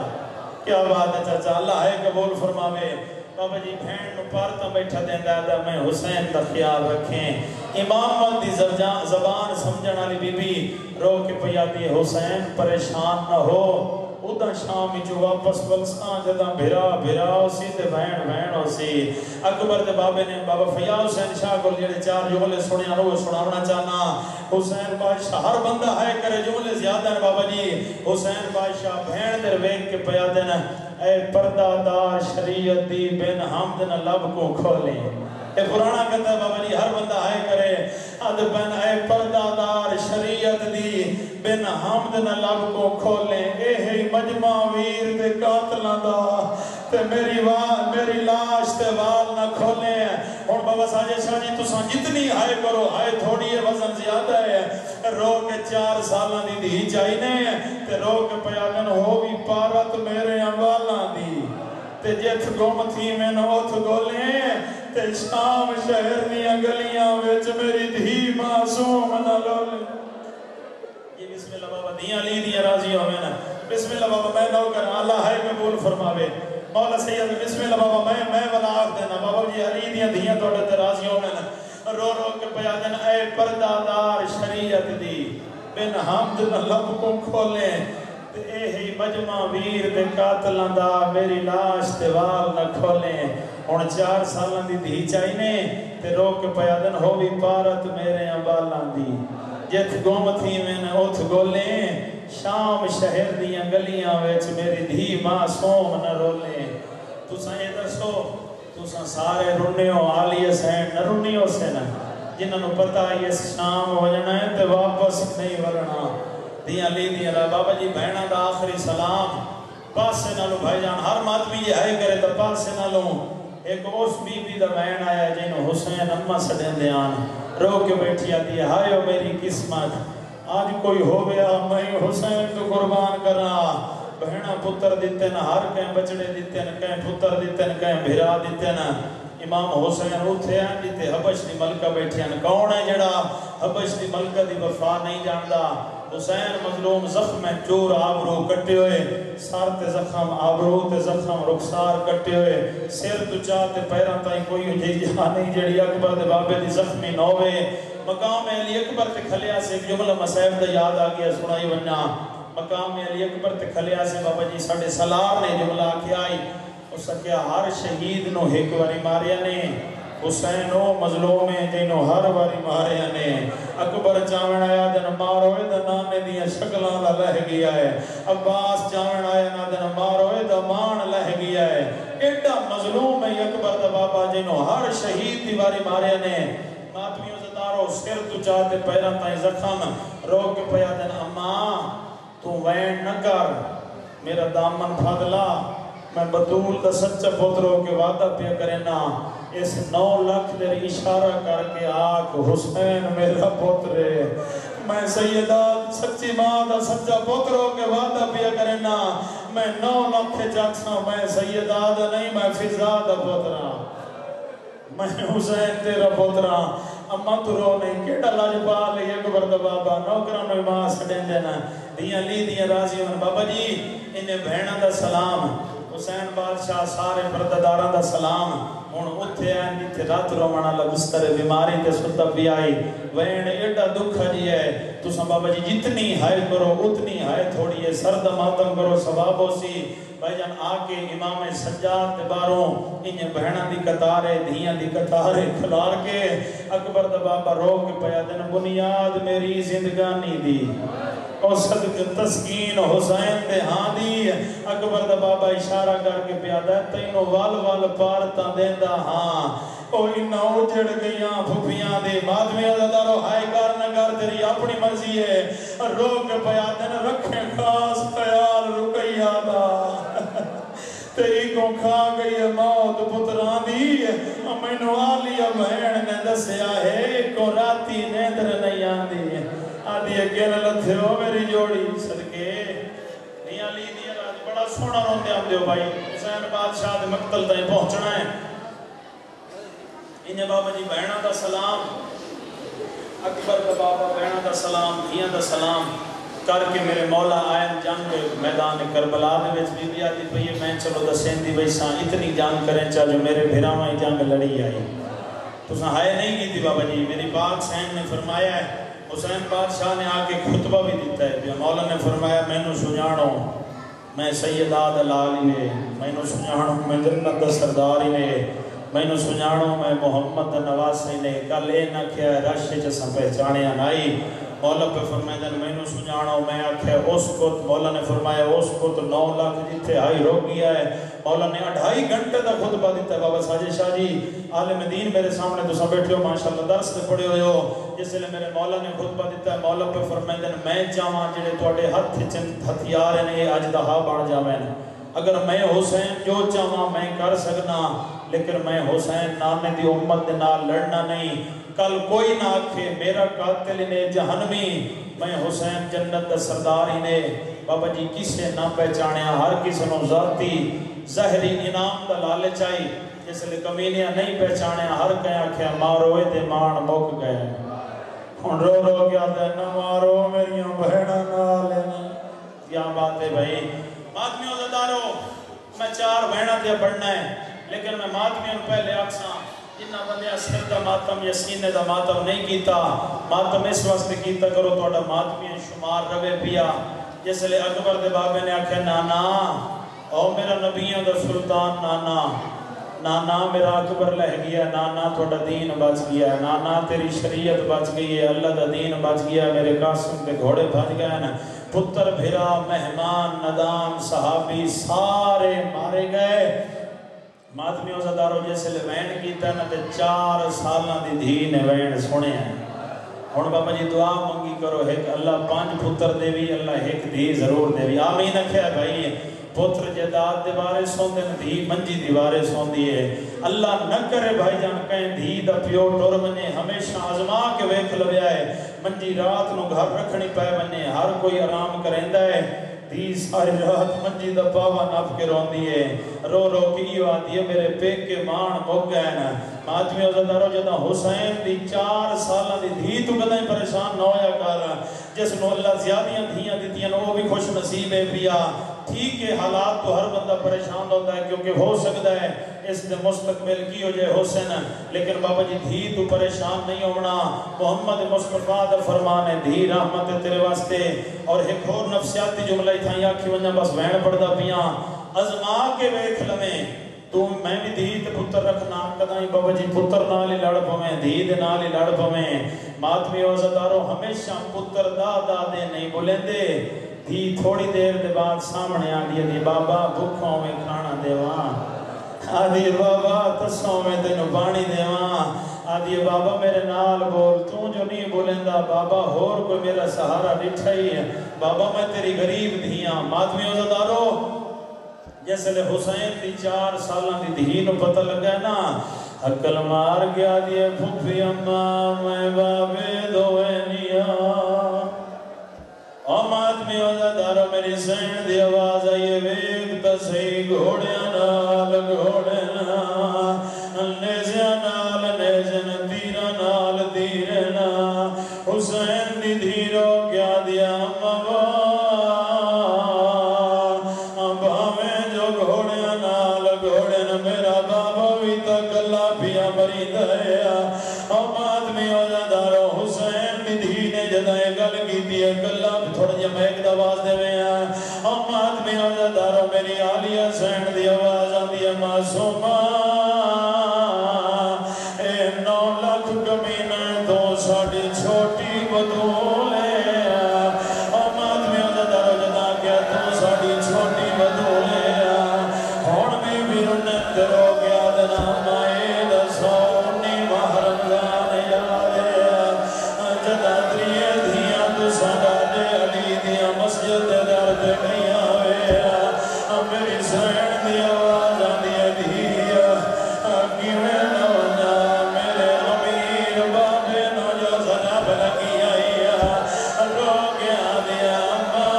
کیا بات ہے چاچا اللہ ہے قبول فرماوے بابا جی بہن نو پارتا بیٹھا دیں دادا میں حسین کا خیال رکھیں امام دی زبان سمجھن والی بی بی رو کے پیاتی حسین پریشان نہ ہو ادا شام جو واپس بلسان جدا بھرا اسی تے بہن اسی اکبر دے بابے نے بابا فیاض حسین شاہ کو جڑے چار جملے سنیا رو سناونا چاہنا حسین بادشاہ ہر بندہ ہے کرے جملے زیادہ ہیں بابا جی حسین بادشاہ بہن در ویک کے پیا دینا اے پردہ دار شریعت دی بن حمد نہ لب کو کھولیں اے پرانا کہتا ہے بابا جی ہر بندہ ہے کرے اد بن اے پردہ دار شریعت دی بن حمد نہ لب کو کھولیں اے ہے مجمع ویر دے قاتلاں دا تے میری لاش تے وال نہ کھولیں اور بابا ساجد شاہ جی تساں جتنی ہائے کرو ہائے تھوڑی ہے وزن زیادہ ہے رو کے 4 سالاں دی دھی چاہینے تے رو کے پیادن ہو بھی پارت میرے اموالاں دی تے جت گم تھی میں نوت گولیں تے شام شہر نیا گلیاں ویچ میری دھی معصوم نہ لولیں یہ بسم اللہ بابا دیاں لی دیاں راضی ہو میں نا بسم اللہ بابا میں نو کر اللہ ہے قبول فرماوے مولا سید بسم اللہ بابا میں ولا آخ دینا بابا جی علی دیاں دیاں توڑے تے راضی ہو میں نا رو رو کے پیادن اے پردہ دار شریعت دی بن حمد نہ لب کو کھولیں تے اے ہی مجمع ویر دے قاتلاں دا میری لاش تے وال نہ کھولیں ہن 4 سالاں دی دھی چاہینے تے رو کے پیادن ہو بھی پارت میرے امبالاں دی جت گم تھی میں نے اوتھ گولیں شام شہر دیاں گلیاں ویچ میری دھی معصوم نہ رولیں تساں یہ دسو تساں سارے رنے ہو آلی حسین نہ رنی ہو سے نا جنہاں نو پتہ یہ شام ہو جانا ہے تے واپس نہیں ورنا دیاں لی دیاں را بابا جی بہنہ دا آخری سلام پاس سے نہ لو بھائی جان ہر ماتمی یہ آئے کرے تو پاس سے نہ لو ایک اس بی بی دا بہن آیا جنہوں حسین اممہ سڑیں دیان رو کے بیٹھی آتی ہے ہائیو میری قسمت آج کوئی ہو گیا میں حسین تو قربان کرنا بہنہ پتر دیتے نا ہر کہیں بچڑے دیتے نا کہیں پتر دیتے نا کہیں بھیرا دیتے نا امام حسین اٹھے ہیں جیتے حبش دی ملکہ بیٹھے ہیں کون ہے جڑا حبش دی ملکہ دی وفا نہیں جاندہ حسین مظلوم زخم ہے چور آبرو کٹے ہوئے سار تے زخم آبرو تے زخم رخسار کٹے ہوئے سیر تو چاہتے پیران تائیں کوئی جی جہاں نہیں جڑی اکبر دے بابے دی زخمی نوے مقام علی اکبر تے کھلیا سے ایک جملہ مسائب دا یاد آگیا سنائی ونیا مقام علی اکبر تے کھلیا سے بابا جی ساڑھے سلار نے جملہ کیا آئی اس کیا ہر شہید نو ایک واری ماریا نے حسینو مظلومیں جنہوں ہر واری ماریا نے اکبر چاوین آیا دن ماروئے دا نانے دیا شکلان لہ گیا ہے عباس چاوین آیا نا دن ماروئے دا مان لہ گیا ہے ایڈا مظلوم ہے اکبر دا بابا جنہوں ہر شہید دیواری ماریا نے ماتمیوں زدار عزدارو سر تو چاہتے پیران تائیں زخم رو کے پیا دن اما تو وین نہ کر میرا دامن پھادلا میں بطول دا سچا پتروں کے وعدہ پیا کرنا اس 9 لاکھ دیر اشارہ کر کے آگ حسین میرا پترے میں سیدہ سچی ماں دا سچا پتروں کے وعدہ پیا کرنا میں 9 لاکھ جاکسا میں سیدہ دا نہیں میں فضا دا پترہ میں حسین تیرا پترہ اما تو رو نہیں کیڑا لاجبا لے ایک برد بابا نوکران میں ماں سڑیں دینا دیاں لی دیاں راضی ہوں بابا جی انہیں بہنہ دا سلام حسین بادشاہ سارے بردداران دا سلام ہون اتھے آئیں جیتے رات رومانا لگستر بیماری تے ستا بھی آئی وین ایڈا دکھا جی ہے تو سن بابا جی جتنی ہائے کرو اتنی ہائے تھوڑی ہے سرد ماتم کرو ثواب ہو سی بھائی جان آکے امام سجاد دے باروں انہیں بہنہ دی قطارے دھیاں دی قطارے کھلار کے اکبر دا بابا رو کے پیا دن بنیاد میری زندگانی دی اور صدق تسکین حسین دے ہاں دی اکبر دا بابا اشارہ کر کے پیادا ہے تینوں وال پارتا دیندہ ہاں اور انہا اجڑ گئیاں پھپیاں دے مادمی عزدارو ہائے کار نگر تیری اپنی مرضی ہے روک پیادا نہ رکھیں خاص خیال رکیہ دا تیری کو کھا گئی موت پتران دی امینو آلیا بہن نے دسیا ہے کو راتی نیندر نہیں آندی آدھی اگین لتھے ہو میری جوڑی صدقے دیاں لی دیاں راج بڑا سونا روندے ہم دیو بھائی حسین بادشاہ دے مقتل تائیں پہنچنا ہے انہیں بابا جی بہنہ دا سلام اکبر دا بابا بہنہ دا سلام دھیاں دا سلام کر کے میرے مولا آئین جنگ میدان کربلا دے وچ بی بی آتی پہیے میں چلو دسین دی ویساں اتنی جنگ کریں چاہ جو میرے بھیراوائیں جنگ لڑی آئی تو سن ہائے نہیں کی تھی بابا جی میری پاک سین نے فرمایا ہے حسین بادشاہ نے آکے خطبہ بھی دیتا ہے مولا نے فرمایا میں نو سنجانو میں سیدہ دلالی نے میں نو سنجانو میں جنت دا سرداری نے میں نو سنجانو میں محمد نواسی نے کل اے نہ کیا رشے جسا پہچانے آنائی مولا پہ فرمایا میں نو سنجانو میں آکھے اس کو مولا نے فرمایا اس کو تو 9 لاکھ جتے ہائی رو گیا ہے مولا نے 2.5 گھنٹے دا خطبہ دیتا ہے بابا ساجد شاہ جی عالم دین میرے سامنے تو سب بیٹھے ہو ماشاءاللہ درس دے پڑے ہوئے ہو جس لئے میرے مولا نے خطبہ دیتا ہے مولا پہ فرمایا میں چاہاں جنہیں توڑے ہتھیار ہیں آج دہا بڑھ جاویں اگر میں حسین جو چاہاں میں کر سکنا لیکن میں حسین نانے دی امت دے نال لڑنا نہیں کل کوئی نہ آکھے میرا قاتل نے جہنمی میں حسین جنت دا سرداری نے بابا جی کسے نہ پہچانے ہر کسی نو ذاتی زہری انعام دا لالے چاہی جس لئے کمینیاں نہیں پہچانے ہر کہیں آکھے ماروئے دے مان موک گئے ہن رو رو کیا دے نہ مارو میریاں بہنہ نہ لینا کیا بات ہے بھائی ماتمیوں زدارو میں 4 بہنہ دیا پڑھنا ہے لیکن میں ماتمیوں پہلے آکساں جنہ بندیاں سر دا ماتم یا سینے دا ماتم نہیں کیتا ماتم اس وقت کیتا کرو توڑا ماتمیاں شمار روے پیا جس لئے اکبر دے بابے نے آکھے نانا او میرا نبیوں دا سلطان نانا نانا میرا اکبر لہ گیا نانا توڑا دین بچ گیا نانا تیری شریعت بچ گئی ہے اللہ دا دین بچ گیا میرے قاسم کے گھوڑے بچ گئے نا پتر بھرا مہمان ندام صحابی سارے مارے گئے ماتمی عزدارو جیسے لے وین کیتا نا تے 4 سالاں دی دھی نے وین سنے ہیں ہون بابا جی دعا منگی کرو ایک اللہ 5 پتر دے بھی اللہ ایک دھی ضرور دے بھی آمین اکھیا بھائی پتر جداد دے بارے سون دے دھی منجی دیوارے سون دیئے اللہ نہ کرے بھائی جان کہیں دھی دا پیو ٹور بنے ہمیشہ آزما کے ویکھ لویا ہے منجی رات نو گھر رکھنی پائے بنے ہر کوئی آرام کریں ہے دھی ساری رات منجی دا پاوا نف کے رون دیئے رو رو کی آدھی ہے میرے پیک کے مان مک گئے نا ماتمی عزدارو جدہ حسین دی 4 سالہ دی دھی تو کدھیں پریشان نہ ہویا کارا جس نو اللہ زیادیاں دھیاں دیتیاں وہ بھی خوش نصیب ہے پیا ٹھیک ہے حالات تو ہر بندہ پریشان ہوتا ہے کیونکہ ہو سکتا ہے اس دے مستقبل کی ہو جائے حسین لیکن بابا جی دھی تو پریشان نہیں ہونا محمد مصطفیٰ دا فرمان ہے دھی رحمت تیرے واسطے اور ایک اور نفسیاتی جملہ ہی تھا یا کی وجہ بس وین پڑھدا پیاں ازما کے ویکھ لویں تو میں بھی دھی تے پتر رکھنا کدائیں بابا جی پتر نال ہی لڑ پویں دھی دے نال ہی لڑ پویں ماتمی عزدارو ہمیشہ پتر دا دے نہیں بولیندے دھی تھوڑی دیر دے بعد سامنے آدھی دی بابا بھکھوں میں کھانا دیواں آدھی بابا تسوں میں تینو پانی دیواں آدھی بابا میرے نال بول، تو جو نہیں بولندہ بابا اور کوئی میرا سہارا ڈٹھا ہی ہے، بابا میں تیری غریب دھیاں ماتمی عزدارو۔ جیسے لے حسین دی 4 سالہ دی دھینو پتہ لگا ہے نا، حکل مار گیا دیئے پھوپی اماں میں بابے دوئے نیا۔ آمات میں عزدارو میری سین دی آواز آئیے ویگ تسی گھوڑیاں نال نیزیاں نال نیزن تیرہ نال تیرنا حسین دی دھیرو کیا دیا اماں باویں جو گھوڑیاں نال گھوڑن میرا بابا بھی تک اللہ پیا مری دیا۔ آمات میں عزدارو حسین دی دھینے جدائے گل کی دیا کلہ تھوڑا جا میں ایک دواز دے میں آئے۔ آمات میں عزدارو میری آلیہ سین دی آواز آدھی معصومہ 9 لاکھ کمینہ تو ساڑی چھوٹی بدولے۔ آمات میں عزدارو جدا کیا تو ساڑی چھوٹی بدولے ہون بھی رنت رو گیا دنا مائے دسونی محرمدان یادے جدا دریے دھیاں تو ساڑا دے علی دیا مسجد در دے نہیں آوے میری سین دی آواز آدھی دھیا کیویں نونا میرے امیر بابے نو جو زناب لگی آئی رو گیا دیا اماں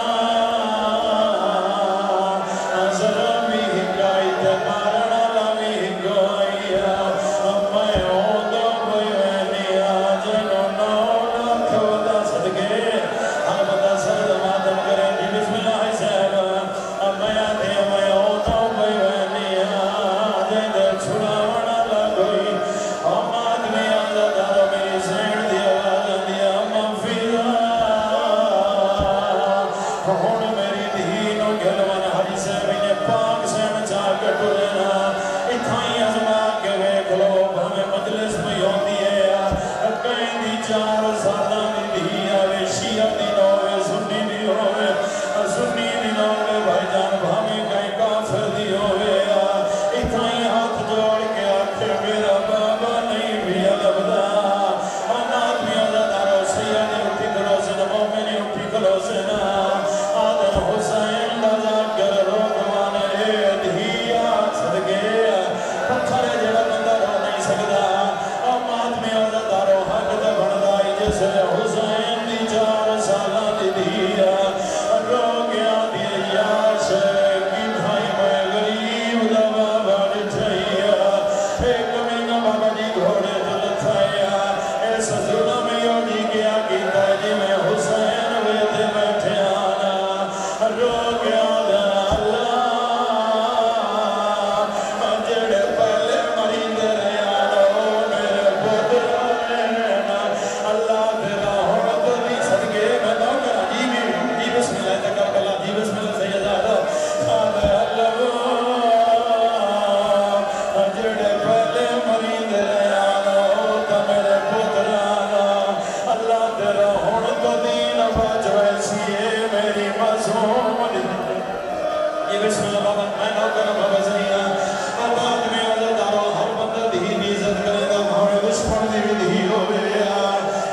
ظلمی ہکائی تے مارنا لامی ہکائی میں ہوں دو کوئی وینی آجنو 9 لاکھ ودا صدقے ہر بندہ سرد ماتم کرے جی بسم اللہ صاحب میں آدھے میں ہوں دو کوئی وینی آجن دے چھڑاونا لگوئی ہم آدمی آزادارو میری سین دی آواز دیا مفیدہ ہون میری دھینو گھلوان حج سے مینے پاک سین چاہ کٹو لینا اتھائی ازما کے ویک لو ہمیں مجلس میں ہوتی ہے کہیں دی 4 سالہ دی دھیا وے شیعہ دی نوے سنی دی ہوئے سنی دی نوے بھائی جان بھامیں کہیں کافر دی ہوئے اتھائی ہاتھ جوڑ کے آکھر میرا بابا نہیں بھی لبدا آمات میں عزدارو سیعہ نے اٹھی کلو سن مومنی اٹھی کلو سن آدم حسین لازا کر روکوانا اے دھیا صدقے پتھر جڑا بندہ رو نہیں سکدا آمات میں عزدارو حق دے بندائی جیسے حسین دی 4 سالہ دی دھیا رو گیا دیا یاش کی بھائی میں غریب دا بابا ڈٹھائیا ایک مہینہ بابا جی گھوڑے دلتھائیا ایسا ظلم یونی کیا کیتا جی میں حسین ویدے بیٹھے آنا رو گیا دیا اللہ جڑے پہلے مرید ریانو میرے پتر رہنا اللہ تیرا حمد دی صدقے میں نوکر جی بسم اللہ تکبر اللہ جی بسم اللہ سیدہ جڑے پہلے مرید ریانو تا میرے پتر اللہ تیرا حمد دین بچ ویسیے میری معصوم جی بسم اللہ بابا میں نوکر بابا سیدہ آباد میں عزدارو ہر بندہ دی عزت کرے گا بھاوے دشمن دی بھی دھی ہو گیا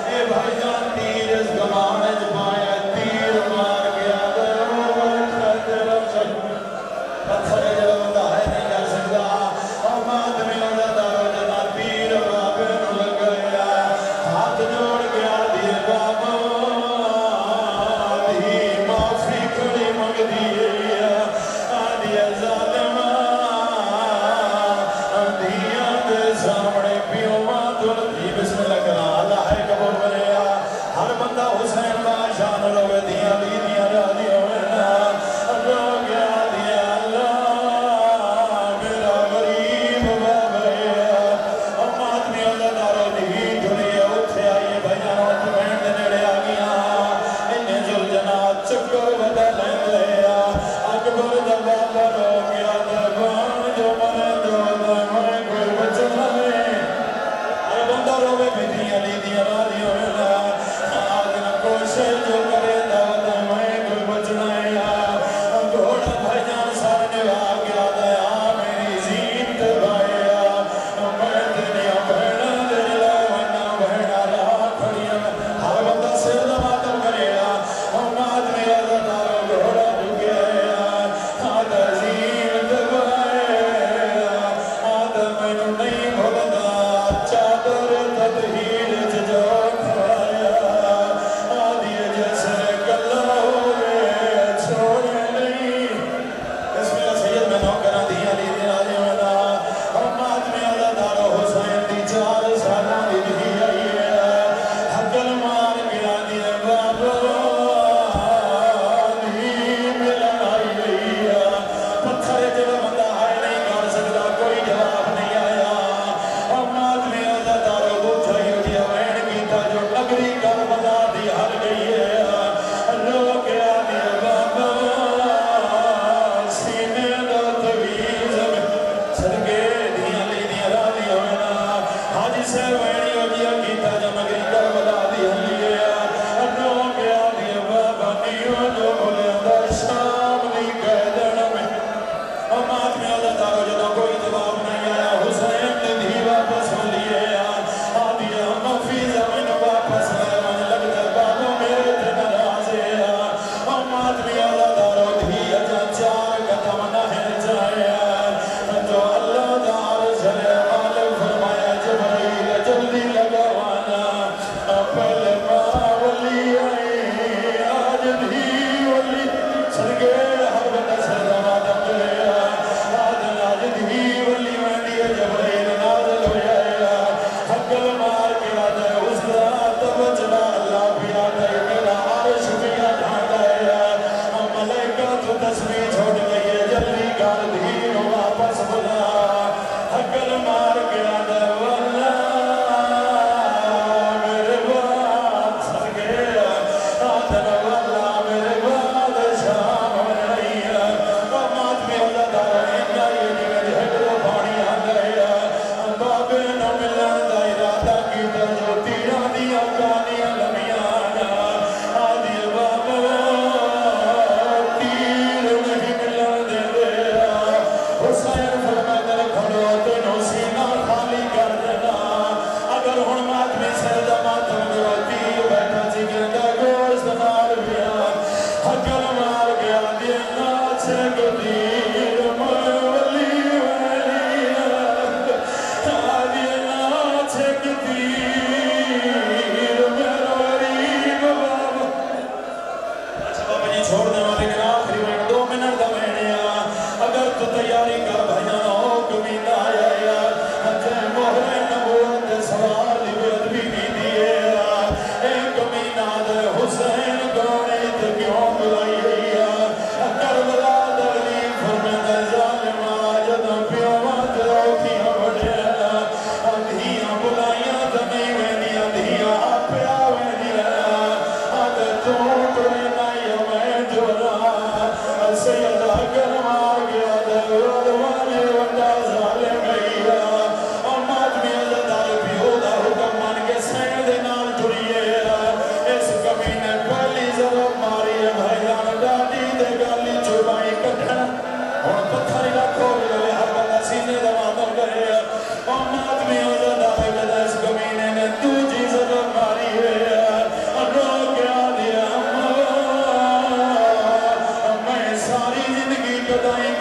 اے بھائی جان تیر اس گمانے جبایا تیر مار گیا درو بیٹھا تیرا پتھر جب بندہ ہے نہیں کر سکتا آباد میں عزدارو جنا تیر بابے نو لگ گیا ہاتھ جوڑ گیا دیے بابا دی معافی کھڑی مگ دیئے آدھی ظالمہ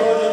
ہو جائے